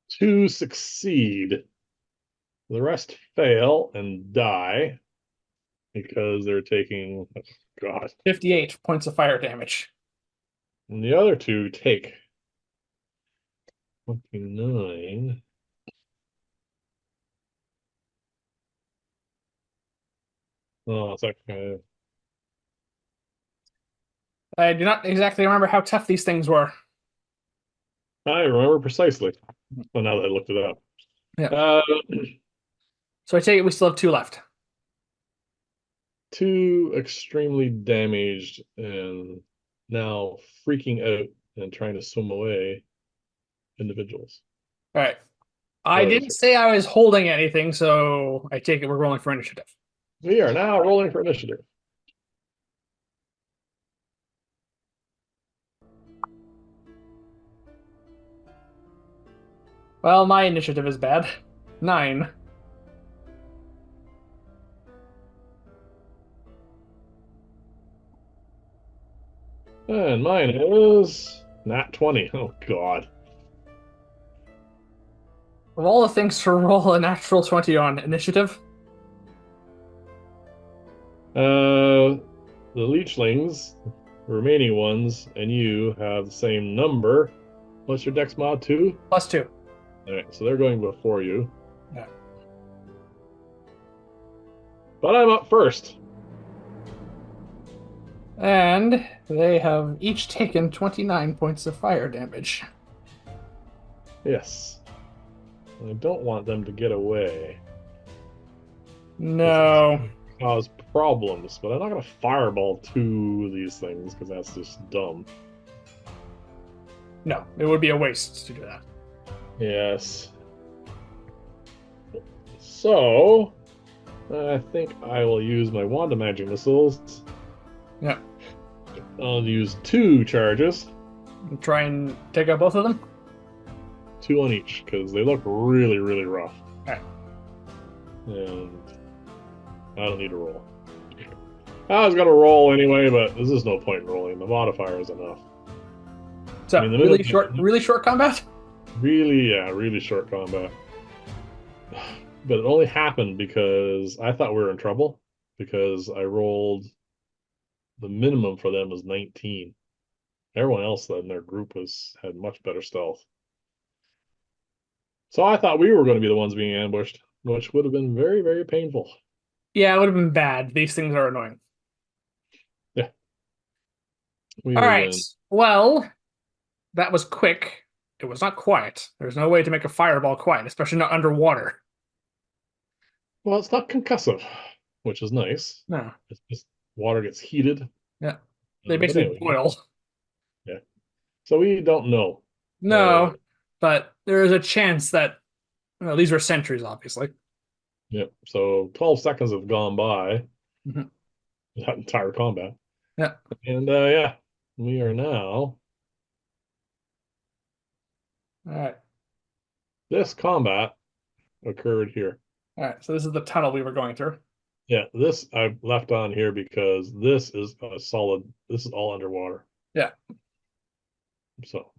Two succeed. The rest fail and die because they're taking, oh God. 58 points of fire damage. And the other two take 29. Oh, it's like I do not exactly remember how tough these things were. I remember precisely. Well, now that I looked it up. Yeah. Uh, So I take it we still have 2 left. two extremely damaged and now freaking out and trying to swim away individuals. All right. I That is didn't say I was holding anything, so I take it we're rolling for initiative. We are now rolling for initiative. Well, my initiative is bad. 9. And mine is nat 20. Oh, God. Of all the things to roll a natural 20 on, initiative? The leechlings, the remaining ones, and you have the same number. What's your dex mod 2? +2. All right, so they're going before you. Yeah. But I'm up first. And they have each taken 29 points of fire damage. Yes. I don't want them to get away. No. Cause problems, but I'm not going to fireball two of these things because that's just dumb. No, it would be a waste to do that. Yes. So, I think I will use my wand of magic missiles. Yeah. I'll use 2 charges, Try and take out both of them? 2 on each, because they look really, really rough. Alright. And I don't need to roll. I was gonna roll anyway, but there's just no point in rolling. The modifier is enough. So, I mean, really short combat? Really short combat. But it only happened because I thought we were in trouble because I rolled the minimum for them was 19. Everyone else in their group had much better stealth. So I thought we were going to be the ones being ambushed, which would have been very, very painful. Yeah, it would have been bad. These things are annoying. Yeah, we All would have right. been. Well, that was quick. It was not quiet. There's no way to make a fireball quiet, especially not underwater. Well, it's not concussive, which is nice. No. It's just water gets heated. Yeah. They But basically anyway, boil. yeah. So we don't know. Uh, No, but there is a chance that, well, these were sentries, obviously. yeah. So 12 seconds have gone by Mhm. that entire combat, Yeah. and yeah, we are now. All right. This combat occurred here. All right. So this is the tunnel we were going through. Yeah, this I left on here because this is a solid. This is all underwater. Yeah. So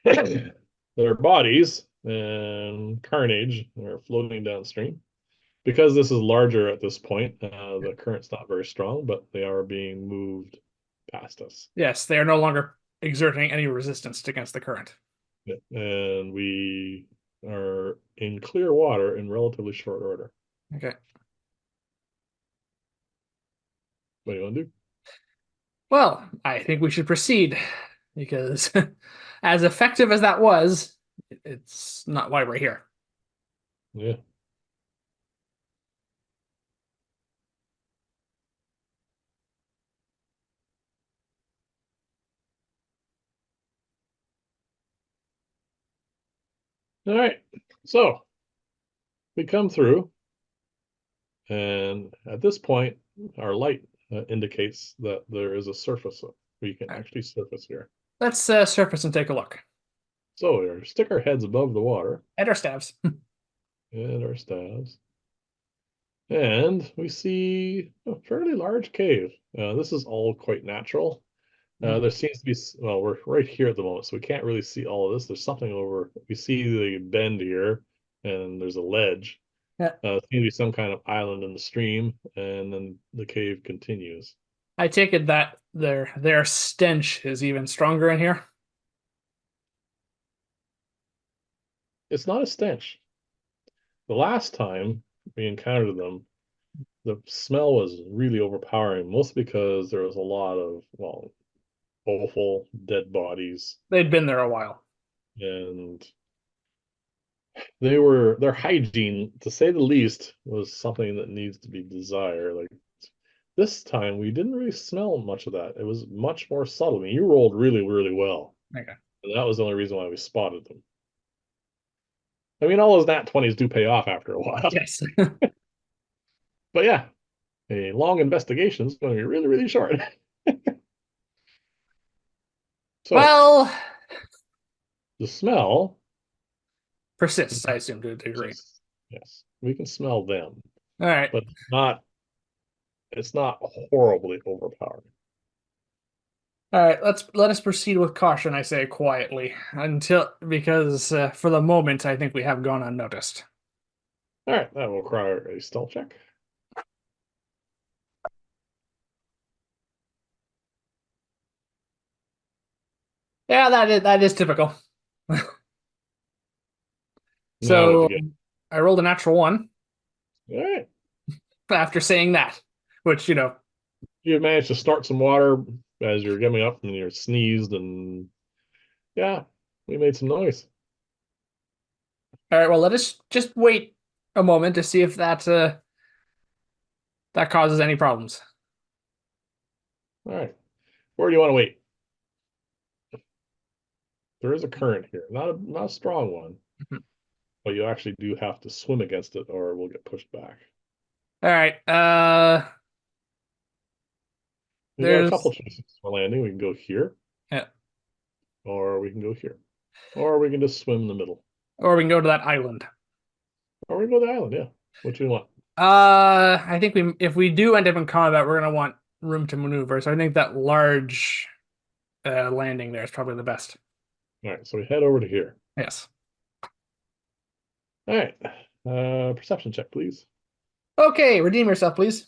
their bodies and carnage are floating downstream. Because this is larger at this point, the current's not very strong, but they are being moved past us. Yes, they are no longer exerting any resistance against the current. Yeah. And we are in clear water in relatively short order. Okay. What do you want to do? Well, I think we should proceed because as effective as that was, it's not why we're here. Yeah. All right. So we come through, and at this point, our light indicates that there is a surface. We can All right. actually surface here. Let's surface and take a look. So we stick our heads above the water At our staves. and our staves. And we see a fairly large cave. This is all quite natural. There seems to be, well, we're right here at the moment, so we can't really see all of this. There's something over, we see the bend here, and there's a ledge. Yeah. Seems to be some kind of island in the stream, and then the cave continues. I take it that their stench is even stronger in here. It's not a stench. The last time we encountered them, the smell was really overpowering, mostly because there was a lot of, well, awful dead bodies, They'd been there a while. and their hygiene, to say the least, was something that needs to be desired. Like this time, we didn't really smell much of that. It was much more subtle. I mean, you rolled really, really well, Okay. and that was the only reason why we spotted them. I mean, all those nat 20s do pay off after a while. Yes. But yeah, a long investigation is going to be really, really short. So Well, the smell, persists, I assume, to a degree. yes, yes, we can smell them, All right. but it's not horribly overpowering. All right, let us proceed with caution, I say quietly, until because for the moment I think we have gone unnoticed. All right, that will require a stealth check. Yeah, that is typical. Now what So you get? I rolled a natural one All right, after saying that, which you managed to start some water as you're getting up, and you're sneezed, and yeah, we made some noise. all right. Well, let us just wait a moment to see if that causes any problems. All right, where do you want to wait? There is a current here, not a strong one, Mhm. but you actually do have to swim against it, or we'll get pushed back. All right. We got a couple There's choices for landing. We can go here, yeah, or we can go here, or we can just swim in the middle, or we can go to that island. or we can go to the island. Yeah, what do you want? I think if we do end up in combat, we're gonna want room to maneuver. So I think that large landing there is probably the best. All right, so we head over to here. Yes. All right, perception check, please. Okay, redeem yourself, please.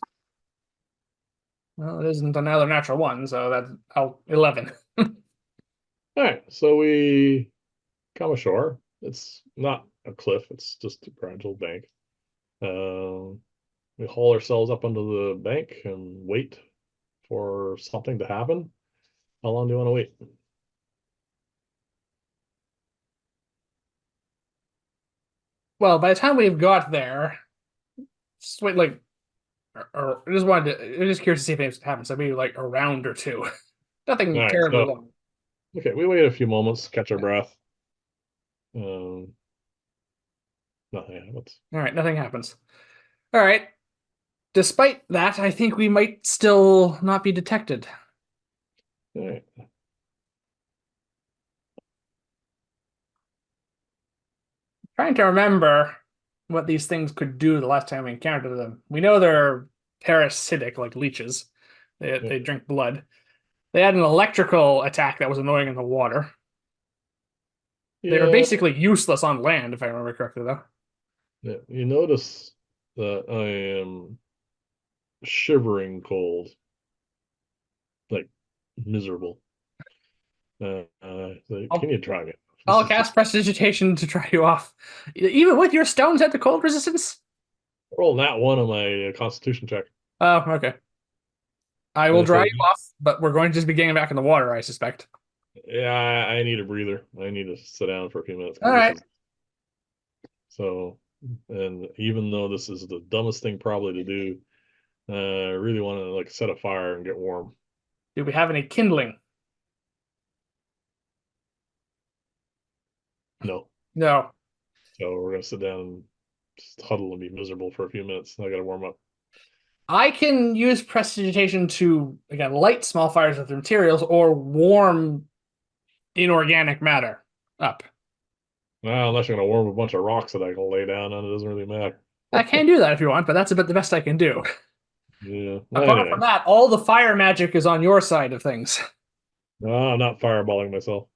Well, it isn't another natural one, so that's 11. All right, so we come ashore. It's not a cliff; it's just a gradual bank. Um, we haul ourselves up onto the bank and wait for something to happen. How long do you want to wait? Well, by the time we've got there, just wait like, or I just wanted to, I'm just curious to see if anything happens. So maybe like a round or two. All Nothing right, terribly so long. okay, we wait a few moments, catch our breath. Um, Nothing happens. All right, nothing happens. All right. Despite that, I think we might still not be detected. All right. Trying to remember what these things could do the last time we encountered them. We know they're parasitic, like leeches. Yeah. They drink blood. They had an electrical attack that was annoying in the water. They are Yeah, basically useless on land, if I remember correctly, though. yeah. You notice that I am shivering cold, like miserable. Can I'll you try me? This I'll is cast just prestidigitation to try you off. Even with your stones at the cold resistance? roll that one on my Constitution check. Oh, okay. I will And it dry says, you off, but we're going to just be getting back in the water, I suspect. "Yeah, I need a breather. I need to sit down for a few minutes All because this right. is so." And even though this is the dumbest thing probably to do, I really want to like set a fire and get warm. Do we have any kindling? No, No. so we're gonna sit down and just huddle and be miserable for a few minutes. I gotta warm up. I can use prestidigitation to, again, light small fires with materials or warm inorganic matter up. Well, unless you're gonna warm a bunch of rocks that I can lay down on, it doesn't really matter. I can do that if you want, but that's about the best I can do. Yeah. Well, Apart from anyway, that, all the fire magic is on your side of things. no, I'm not fireballing myself.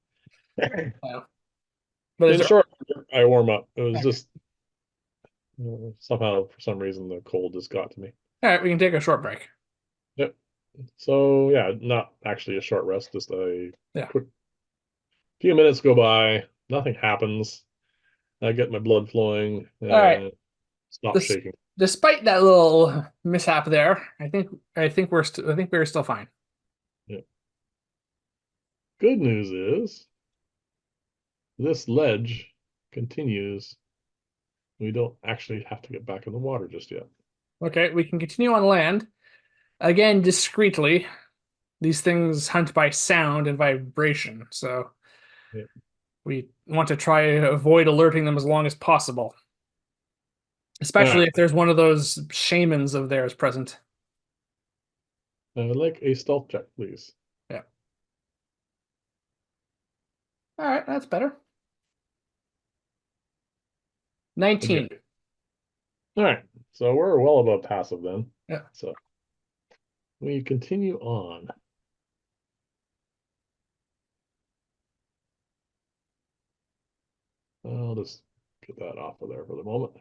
Uh, But is In there? short, I warm up. It was Okay. just somehow, for some reason, the cold just got to me. All right, we can take a short break. Yep. So yeah, not actually a short rest, just a Yeah. quick few minutes go by, nothing happens. I get my blood flowing All right. and stop This, shaking. despite that little mishap there, I think we're still fine. Yeah. Good news is this ledge continues. We don't actually have to get back in the water just yet. Okay, we can continue on land again discreetly. These things hunt by sound and vibration, so Yeah. we want to try to avoid alerting them as long as possible, All especially right. if there's one of those shamans of theirs present. I would like a stealth check, please. Yeah. All right, that's better. 19. Okay. All right. So we're well above passive then. Yeah. So we continue on. I'll just get that off of there for the moment.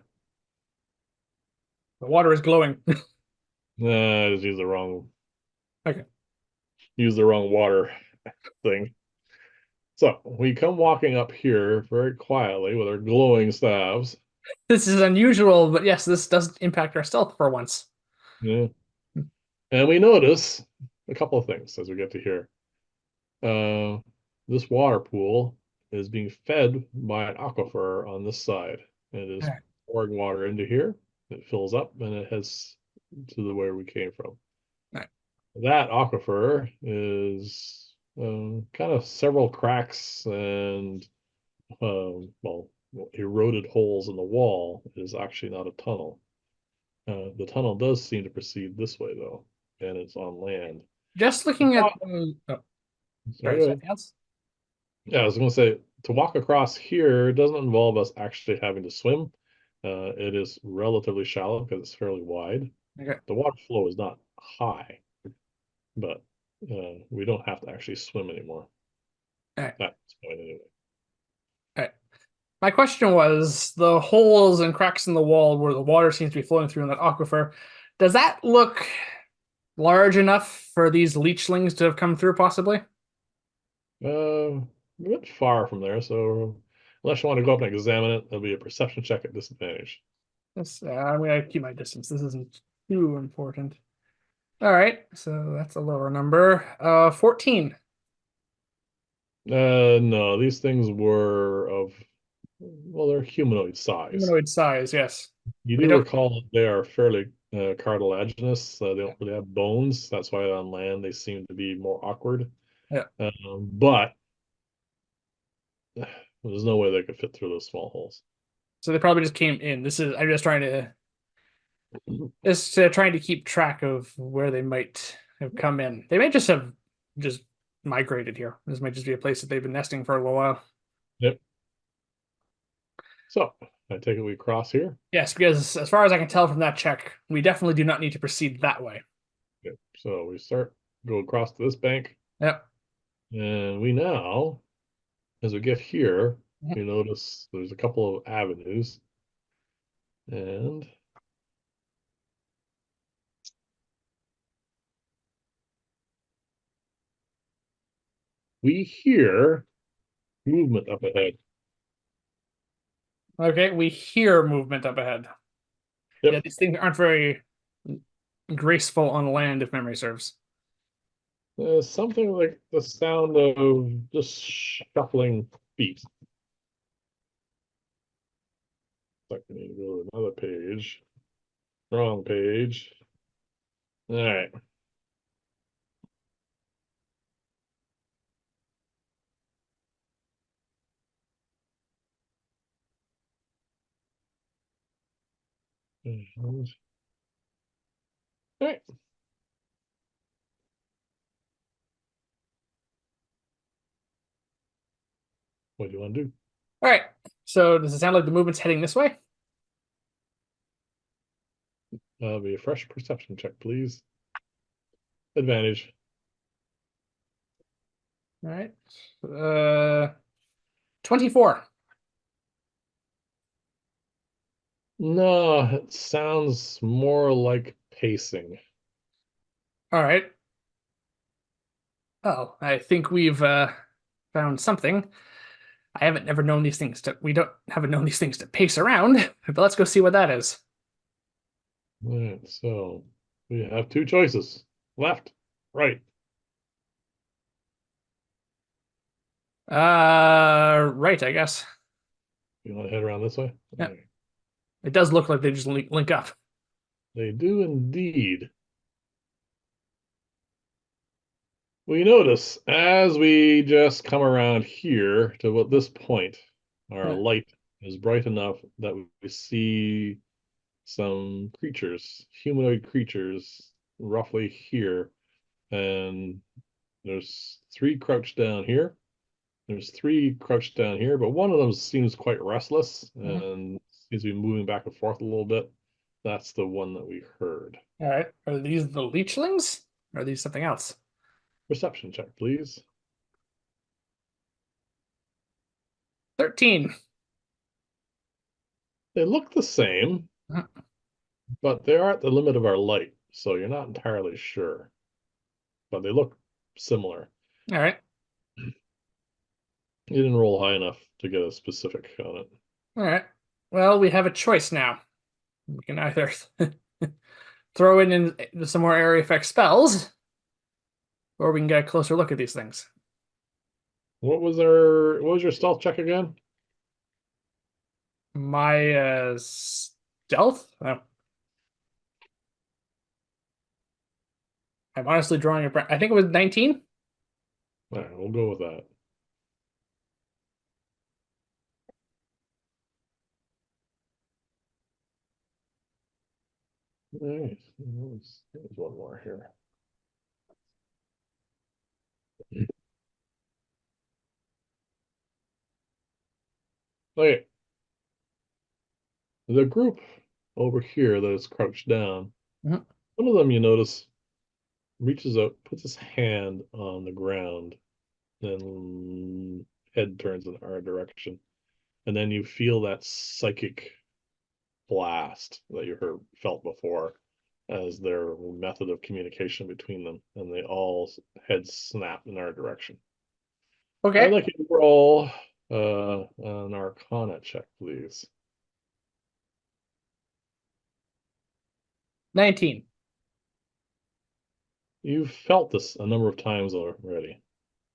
The water is glowing. I just Okay. use the wrong water thing. So we come walking up here very quietly with our glowing staves. This is unusual, but yes, this does impact our stealth for once. Yeah. And we notice a couple of things as we get to here. Uh, this water pool is being fed by an aquifer on this side. It All is right. pouring water into here. It fills up and it heads to the where we came from. All right. That aquifer is kind of several cracks and well, eroded holes in the wall. It is actually not a tunnel. The tunnel does seem to proceed this way though, and it's on land. Just To looking at walk- oh, Sorry, sorry, go is there ahead. anything else? Yeah, I was going to say to walk across here doesn't involve us actually having to swim. It is relatively shallow because it's fairly wide. Okay. The water flow is not high, but we don't have to actually swim anymore. All right. At this point, anyway. All right. My question was the holes and cracks in the wall where the water seems to be flowing through in that aquifer. Does that look large enough for these leechlings to have come through, possibly? Uh, a bit far from there, so unless you want to go up and examine it, there'll be a perception check at disadvantage. I'm gonna keep my distance. This isn't too important. All right, so that's a lower number. 14. No, these things were of, well, they're humanoid size. Humanoid size, yes. You They do don't. recall that they are fairly cartilaginous. They don't really have bones. That's why on land they seem to be more awkward. Yeah. But there's no way they could fit through those small holes. So they probably just came in. I'm just trying to keep track of where they might have come in. They may just have just migrated here. This might just be a place that they've been nesting for a little while. Yep. So I take it we cross here. Yes, because as far as I can tell from that check, we definitely do not need to proceed that way. Yep. So we go across to this bank, Yep. and we now, as we get here, Mhm. we notice there's a couple of avenues, and we hear movement up ahead. Okay, we hear movement up ahead. Yeah, Yep. these things aren't very graceful on land, if memory serves. Something like the sound of just shuffling feet. Like I need to go to another page. Wrong page. All right. All right. What do you want to do? All right. So does it sound like the movement's heading this way? Be a fresh perception check, please. Advantage. All right. 24. No, it sounds more like pacing. All right. Oh, I think we've found something. I haven't never known these things to. We don't haven't known these things to pace around, but let's go see what that is. All right, so we have two choices: left, right. Right, I guess. You want to head around this way? All Yeah, right. it does look like they just link up. They do indeed. We notice as we just come around here to what this point, our Yeah. light is bright enough that we see some creatures, humanoid creatures, roughly here. And there's three crouched down here. There's three crouched down here, but one of them seems quite restless Mhm. and seems to be moving back and forth a little bit. That's the one that we heard. All right. Are these the leechlings? Or are these something else? Perception check, please. 13. They look the same, Mhm. but they are at the limit of our light, so you're not entirely sure. But they look similar. All right. You didn't roll high enough to get a specific on it. All right. Well, we have a choice now. We can either throw in some more area effect spells, or we can get a closer look at these things. What was your stealth check again? My stealth? Oh, I'm honestly drawing a. I think it was 19. All right, we'll go with that. All right, there's one more here. Okay, the group over here that is crouched down, Mhm. one of them you notice reaches out, puts his hand on the ground, then head turns in our direction. And then you feel that psychic blast that you felt before as their method of communication between them, and they all heads snap in our direction. Okay. I'd like you to roll an Arcana check, please. 19. You've felt this a number of times already.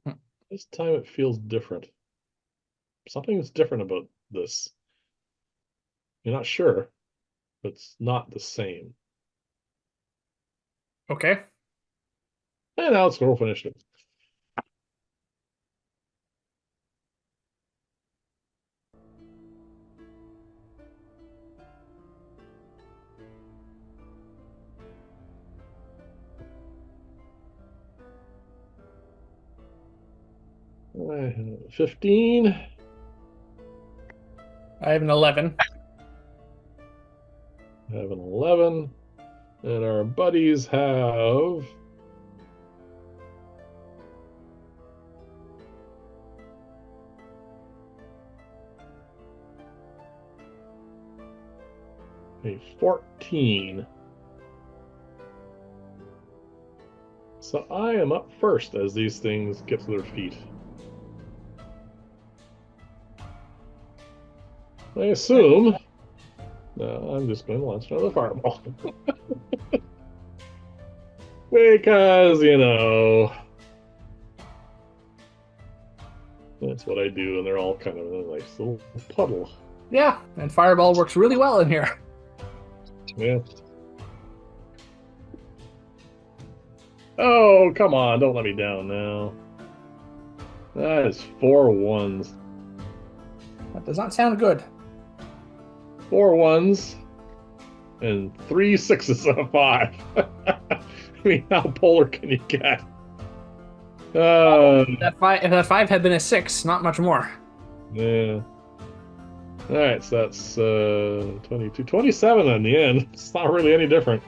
Hmm. This time it feels different. Something is different about this. You're not sure, but it's not the same. Okay. And now let's roll for initiative. I have 15. I have an 11. I have an 11. And our buddies have a 14. So I am up first as these things get to their feet. I assume. No, I'm just going to launch another fireball. Because, that's what I do, and they're all kind of in a nice little puddle. Yeah, and fireball works really well in here. Yeah. Oh, come on, don't let me down now. That is 4 1s. That does not sound good. 4 1s and 3 6s out of 5. I mean, how polar can you get? If that 5 had been a 6, not much more. Yeah. All right, so that's 22, 27 in the end. It's not really any different.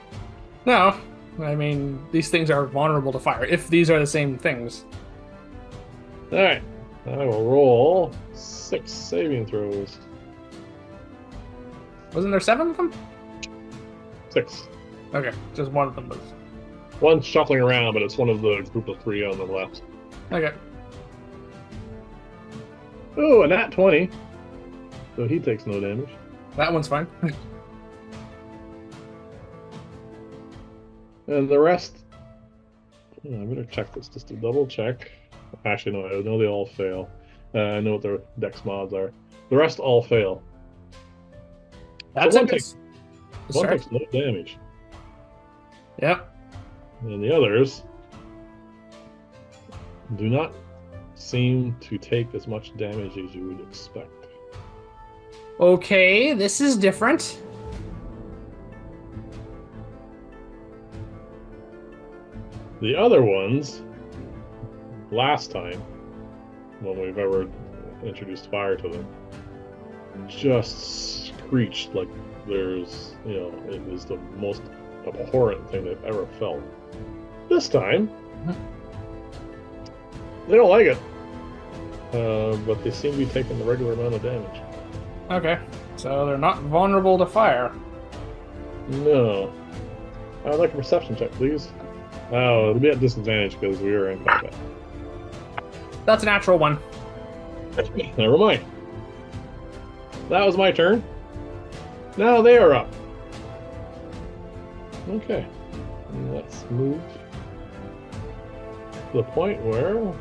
No, I mean, these things are vulnerable to fire, if these are the same things. All right, I will roll 6 saving throws. Wasn't there 7 of them? 6. Okay, just one of them was. One's shuffling around, but it's one of the group of 3 on the left. Okay. Oh, and that 20. So he takes no damage. That one's fine. And the rest... I better check this just to double check. Actually, no, I know they all fail. I know what their dex mods are. The rest all fail. That's so it. one takes no damage. Yep. And the others do not seem to take as much damage as you would expect. Okay, this is different. The other ones, last time, when we've ever introduced fire to them, just screeched like there's, it was the most abhorrent thing they've ever felt. This time, they don't like it, but they seem to be taking the regular amount of damage. Okay, so they're not vulnerable to fire. No. I would like a perception check, please. Oh, it'll be at disadvantage because we are in combat. That's a natural 1. Never mind. That was my turn. Now they are up. Okay. Let's move to the point where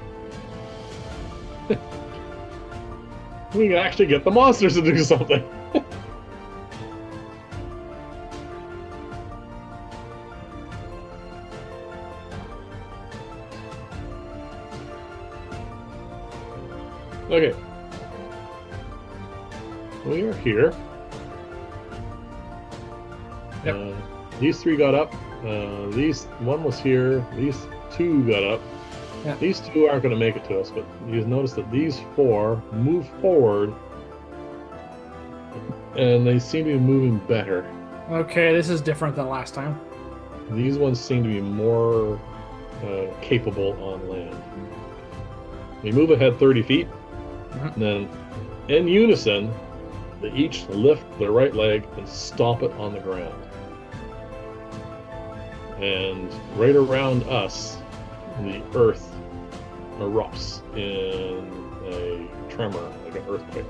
we can actually get the monsters to do something. Okay. We are here. Yep. These 3 got up. One was here. These 2 got up. Yep. These 2 aren't going to make it to us, but you notice that these 4 move forward, and they seem to be moving better. Okay, this is different than last time. These ones seem to be more capable on land. They move ahead 30 feet, and then in unison, they each lift their right leg and stomp it on the ground. And right around us, the earth erupts in a tremor, like an earthquake.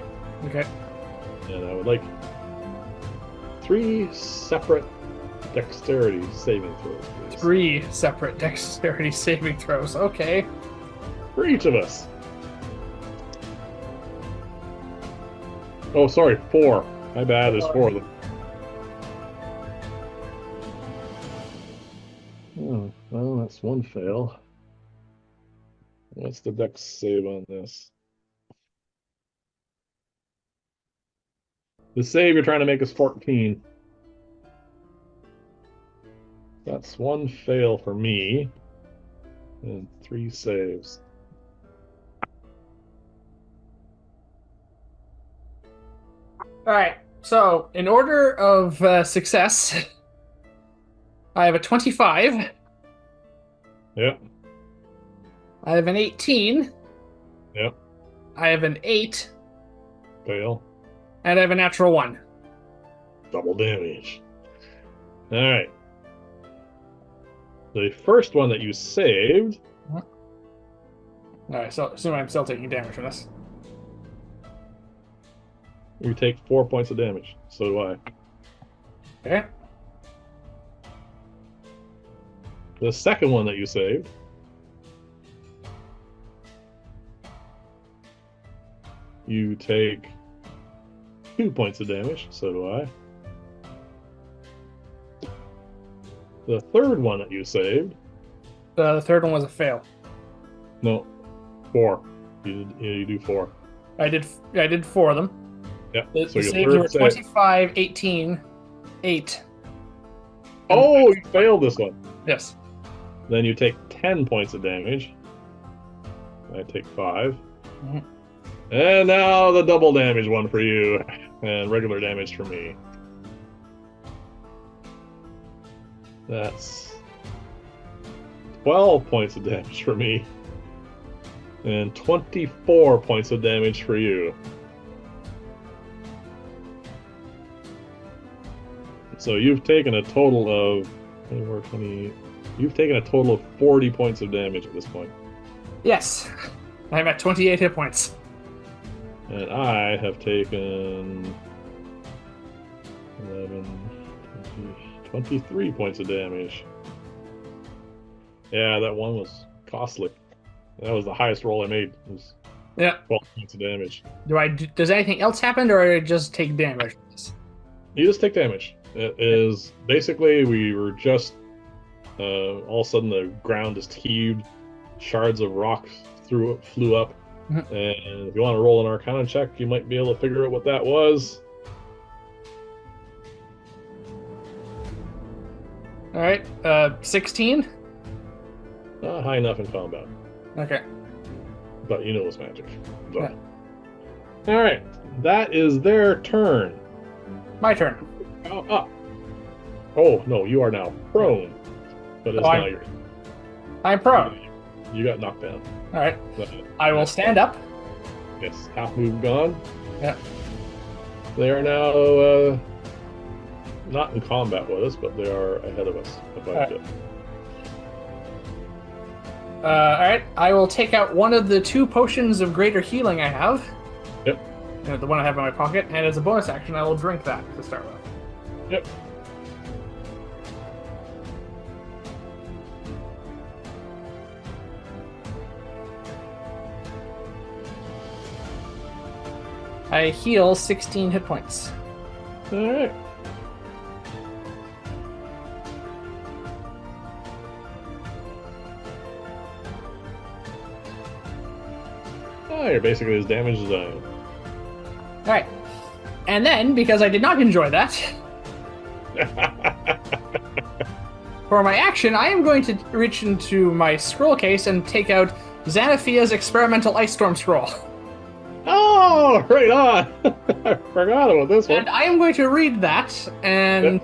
Okay. And I would like 3 separate dexterity saving throws, please. 3 separate dexterity saving throws. Okay. For each of us. Oh, sorry, 4. My bad, there's 4 of them. Oh, well, that's 1 fail. What's the dex save on this? The save you're trying to make is 14. That's 1 fail for me. And 3 saves. All right. So, in order of success, I have a 25. Yep. I have an 18. Yep. I have an 8. Fail. And I have a natural 1. Double damage. All right. The first one that you saved. All right. So, assume I'm still taking damage from this. You take 4 points of damage. So do I. Okay. The second one that you saved. You take 2 points of damage. So do I. The third one that you saved. The third one was a fail. No, 4. You do 4. I did 4 of them. Yep. The So your saves were third save. 25, 18, 8. Oh, you failed this one. Yes. Then you take 10 points of damage. I take 5. Mhm. And now the double damage one for you, and regular damage for me. That's 12 points of damage for me, and 24 points of damage for you. So you've taken a total of 20. You've taken a total of 40 points of damage at this point. Yes. I'm at 28 hit points. And I have taken 11, 20, 23 points of damage. Yeah, that one was costly. That was the highest roll I made. It was Yeah. 12 points of damage. Does anything else happen, or I just take damage? You just take damage. It is basically we were just all of a sudden the ground just heaved, shards of rock flew up, and if you want to roll an Arcana check, you might be able to figure out what that was. All right. 16. Not high enough in combat, Okay. but you know it's magic. So. Yeah. All right, that is their turn. My turn. Up. Oh no, you are now prone, but it's now yours. I'm prone. You got knocked down. All right. I will stand up. Yes, half move gone. Yeah. They are now not in combat with us, but they are ahead of us. If I could. All right. I will take out one of the 2 potions of greater healing I have. Yep. The one I have in my pocket, and as a bonus action, I will drink that to start with. Yep. I heal 16 hit points. All right. Oh, you're basically as damaged as I am. All right. And then, because I did not enjoy that, for my action, I am going to reach into my scroll case and take out Xanaphia's experimental ice storm scroll. Oh, right on! I forgot about this one. And I am going to read that, and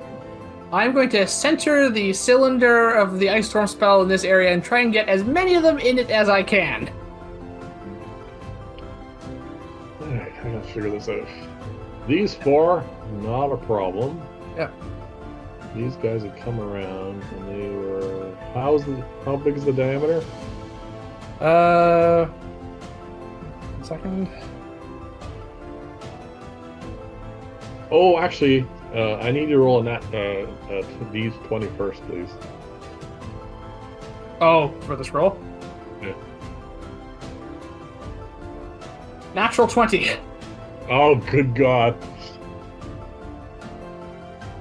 I'm going to center the cylinder of the ice storm spell in this area and try and get as many of them in it as I can. Alright, I gotta figure this out. These 4, not a problem. Yep. These guys had come around and they were. How big is the diameter? One second. Oh, actually, I need to roll a nat D20 first, please. Oh, for this roll? Yeah. Natural 20. Oh, good God.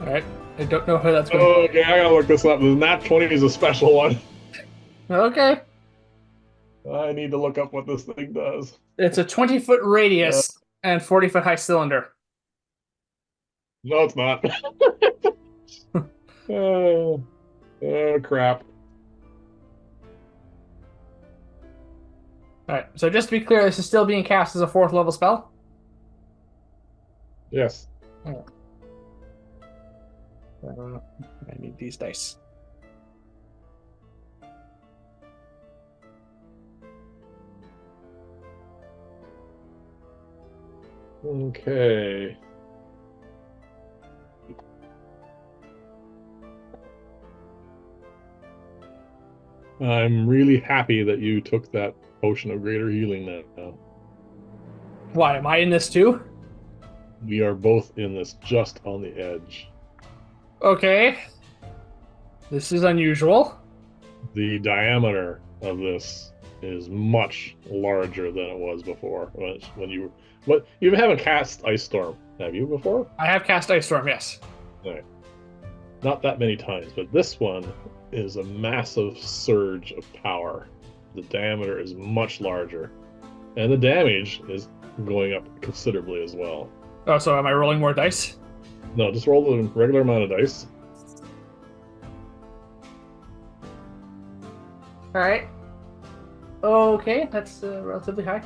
Alright. I don't know how that's going. Oh, okay, I gotta look this up. The nat 20 is a special one. Okay. I need to look up what this thing does. It's a 20-foot radius and 40-foot high cylinder. No, it's not. Oh, crap. Alright, so just to be clear, this is still being cast as a 4th level spell? Yes. Oh. I need these dice. Okay. I'm really happy that you took that potion of greater healing now. Why, am I in this too? We are both in this just on the edge. Okay. This is unusual. The diameter of this is much larger than it was before. When you you haven't cast Ice Storm, have you before? I have cast Ice Storm, yes. Right. Not that many times, but this one is a massive surge of power. The diameter is much larger, and the damage is going up considerably as well. Oh, so am I rolling more dice? No, just roll the regular amount of dice. Alright. Okay, that's relatively high.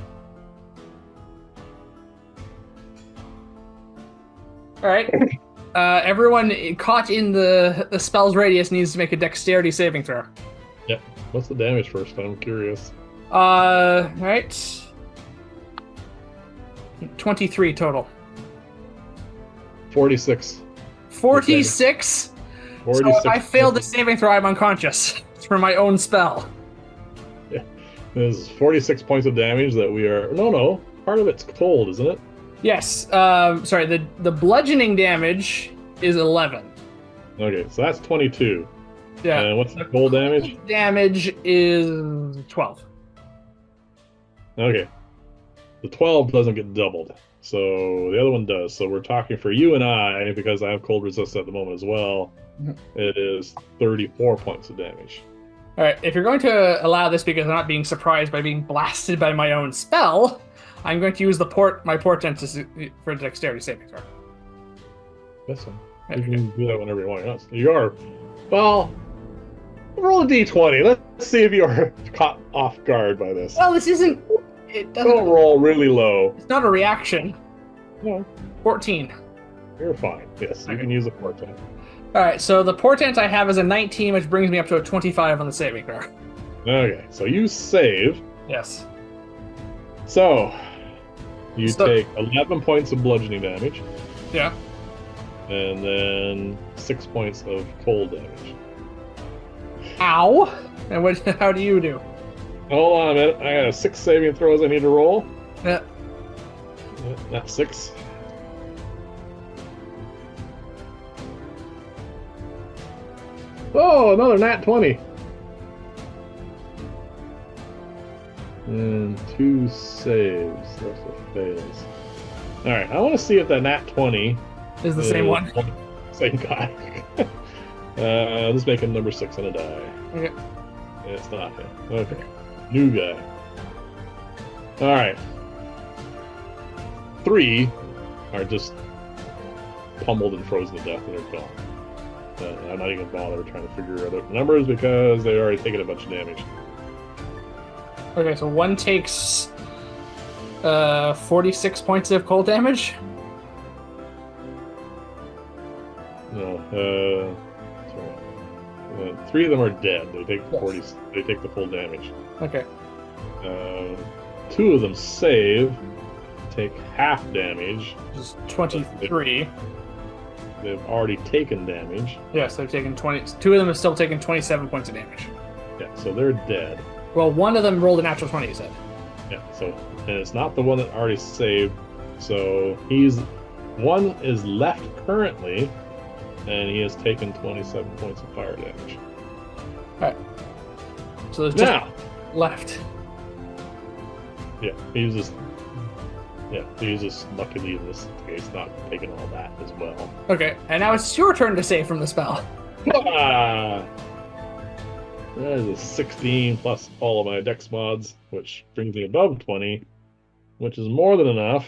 Alright. Everyone caught in the spell's radius needs to make a dexterity saving throw. Yep. What's the damage first? I'm curious. Right. 23 total. 46. 46? 46. So if I fail the saving throw, I'm unconscious. It's for my own spell. Yeah. There's 46 points of damage that we are... No. Part of it's cold, isn't it? Yes. Sorry, the bludgeoning damage is 11. Okay, so that's 22. Yeah. And what's the cold damage? Damage is 12. Okay. The 12 doesn't get doubled. So the other one does. So we're talking for you and I, because I have cold resist at the moment as well, it is 34 points of damage. Alright, if you're going to allow this because I'm not being surprised by being blasted by my own spell, I'm going to use my portent for dexterity saving throw. That's fine. You can do that whenever you want. You are... Well, roll a d20. Let's see if you're caught off guard by this. Well, this isn't... It doesn't... Don't roll really low. It's not a reaction. No. 14. You're fine. Yes, you can use a portent. Alright, so the portent I have is a 19, which brings me up to a 25 on the saving throw. Okay, so you save. Yes. So, you take 11 points of bludgeoning damage. Yeah. And then 6 points of cold damage. Ow! And how do you do? Hold on a minute. I got 6 saving throws I need to roll. Yeah. That's 6. Oh, another nat 20. And 2 saves. That's what fails. Alright, I want to see if that nat 20 is the same one. Same guy. Let's make him number 6 on a die. Okay. It's not him. Okay. New guy. Alright. 3 are just pummeled and frozen to death and they're gone. I'm not even bothered trying to figure out the numbers because they already taken a bunch of damage. Okay, so one takes 46 points of cold damage. No, sorry. 3 of them are dead. They take 40. They take the full damage. Okay. 2 of them save, take half damage. Which is 23. They've already taken damage. Yes, they've taken 20. 2 of them have still taken 27 points of damage. Yeah, so they're dead. Well, one of them rolled a natural 20, you said. Yeah, so and it's not the one that already saved. So he's one is left currently, and he has taken 27 points of fire damage. All right. So there's just Now, left. yeah, he's just luckily in this case not taking all that as well. Okay, and now it's your turn to save from the spell. Ah! That is a 16 plus all of my dex mods, which brings me above 20, which is more than enough.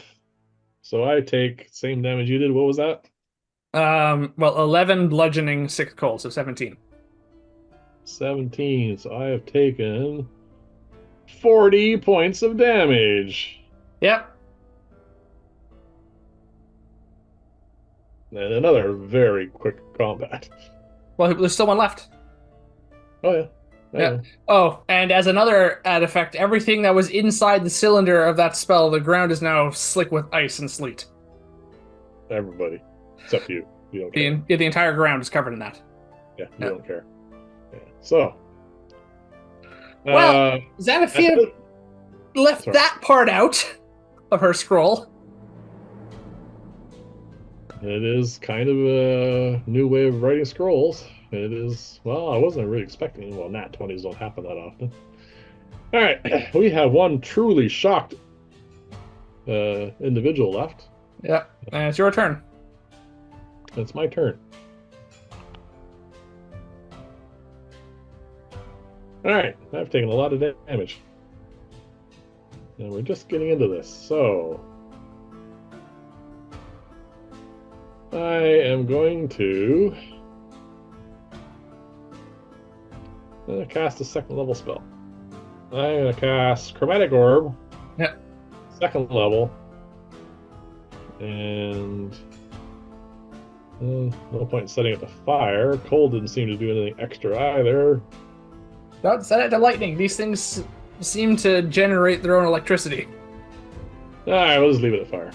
So I take same damage you did. What was that? Well, 11 bludgeoning, 6 cold, so 17. 17. So I have taken 40 points of damage. Yep. And another very quick combat. Well, there's still one left. Oh, yeah. I Yeah. know. Oh, and as another add effect, everything that was inside the cylinder of that spell, the ground is now slick with ice and sleet. Everybody. Except you. You don't care. The entire ground is covered in that. Yeah, you don't care. Yeah. So. Well, Xanathia left Sorry. that part out of her scroll. It is kind of a new way of writing scrolls. It is, well, I wasn't really expecting, well, nat 20s don't happen that often. All right, we have one truly shocked individual left. Yeah, and it's your turn. It's my turn. All right, I've taken a lot of damage. And we're just getting into this, so I am going to cast a second level spell. I'm going to cast Chromatic Orb. Yeah. Second level. And no point in setting it to fire. Cold didn't seem to do anything extra either. Don't set it to lightning. These things seem to generate their own electricity. All right, we'll just leave it at fire.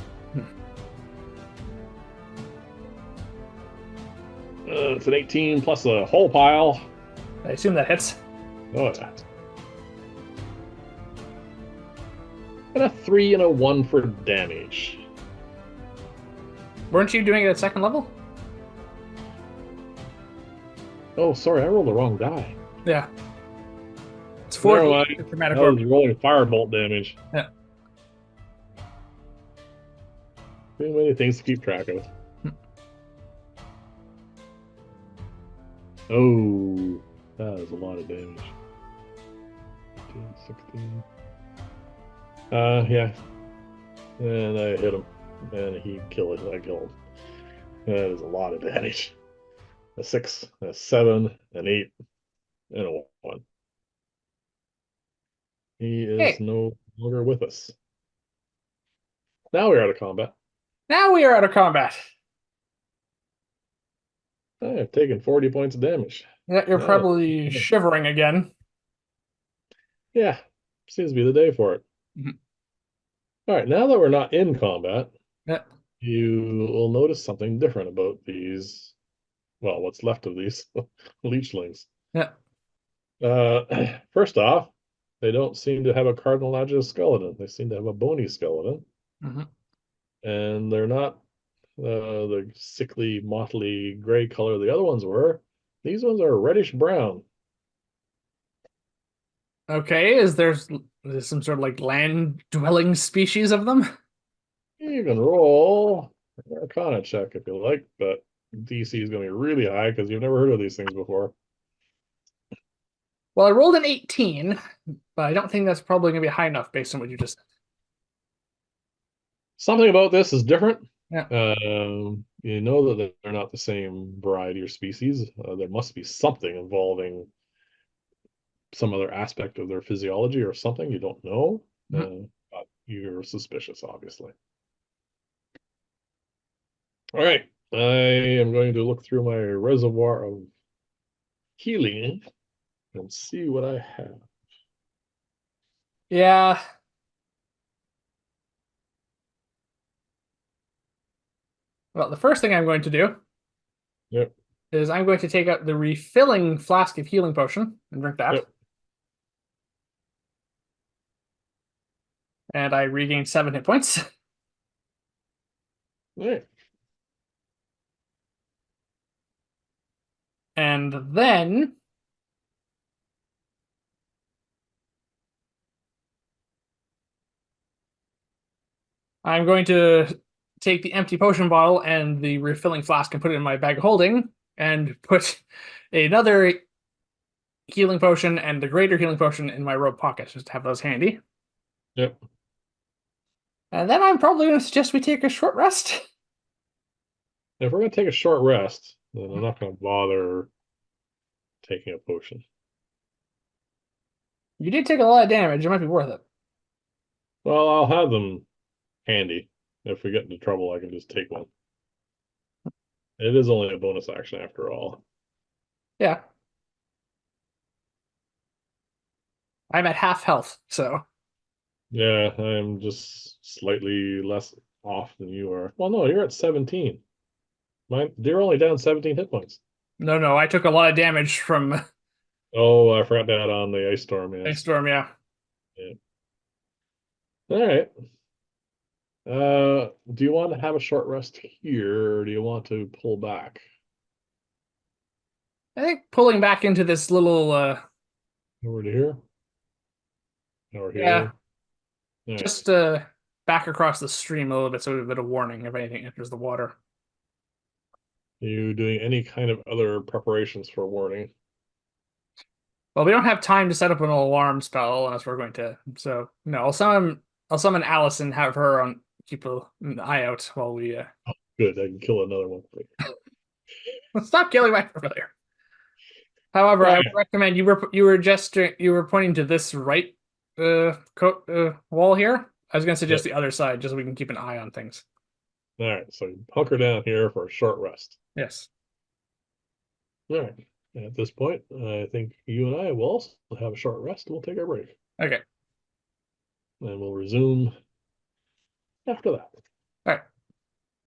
It's an 18 plus a whole pile. I assume that hits. Oh, yeah. And a 3 and a 1 for damage. Weren't you doing it at second level? Oh, sorry, I rolled the wrong die. Yeah. It's 4 Never mind. Chromatic I Orb. was rolling firebolt damage. Yeah. Too many things to keep track of. Oh, that is a lot of damage. 15, 16. Yeah. And I hit him. And he killed it. I killed him. That is a lot of damage. A 6, a 7, an 8, and a 1. He is no longer with us. Now we're out of combat. Now we are out of combat. I have taken 40 points of damage. Yeah, you're probably shivering again. Yeah, seems to be the day for it. Mhm. All right, now that we're not in combat, Yeah. you will notice something different about these, well, what's left of these leechlings. Yeah. First off, they don't seem to have a cartilaginous skeleton. They seem to have a bony skeleton. Mhm. And they're not the sickly, motley gray color the other ones were. These ones are reddish brown. Okay, is there some sort of like land-dwelling species of them? You can roll an Arcana check if you like, but DC is going to be really high because you've never heard of these things before. Well, I rolled an 18, but I don't think that's probably going to be high enough based on what you just said. Something about this is different. Yeah. You know that they're not the same variety or species. There must be something involving some other aspect of their physiology or something you don't know. Mhm. But you're suspicious, obviously. All right. I am going to look through my reservoir of healing and see what I have. Yeah. Well, the first thing I'm going to do Yep. is I'm going to take out the refilling flask of healing potion and drink that. Yep. And I regained 7 hit points. All right. And then I'm going to take the empty potion bottle and the refilling flask and put it in my bag of holding and put another healing potion and the greater healing potion in my robe pocket just to have those handy. Yep. And then I'm probably going to suggest we take a short rest. If we're going to take a short rest, then I'm not going to bother taking a potion. You did take a lot of damage. It might be worth it. Well, I'll have them handy. If we get into trouble, I can just take one. It is only a bonus action after all. Yeah. I'm at half health, so. Yeah, I'm just slightly less off than you are. Well, no, you're at 17. You're only down 17 hit points. No, I took a lot of damage from Oh, I forgot that on the ice storm. Ice Yes. Storm, yeah. Yeah. All right. Do you want to have a short rest here, or do you want to pull back I think pulling back into this little, over to here or yeah, here? All right. just back across the stream a little bit so we have a bit of warning if anything enters the water. Are you doing any kind of other preparations for warning? Well, we don't have time to set up an alarm spell unless we're going to. So no, I'll summon Alice and have her on keep an eye out while we Good, I can kill another one. stop killing my familiar. However, All I right. would recommend you were pointing to this right wall here. I was going to suggest Yep. the other side just so we can keep an eye on things. All right. So hunker down here for a short rest. Yes. All right. At this point, I think you and I will also have a short rest. We'll take our break Okay. and we'll resume after that.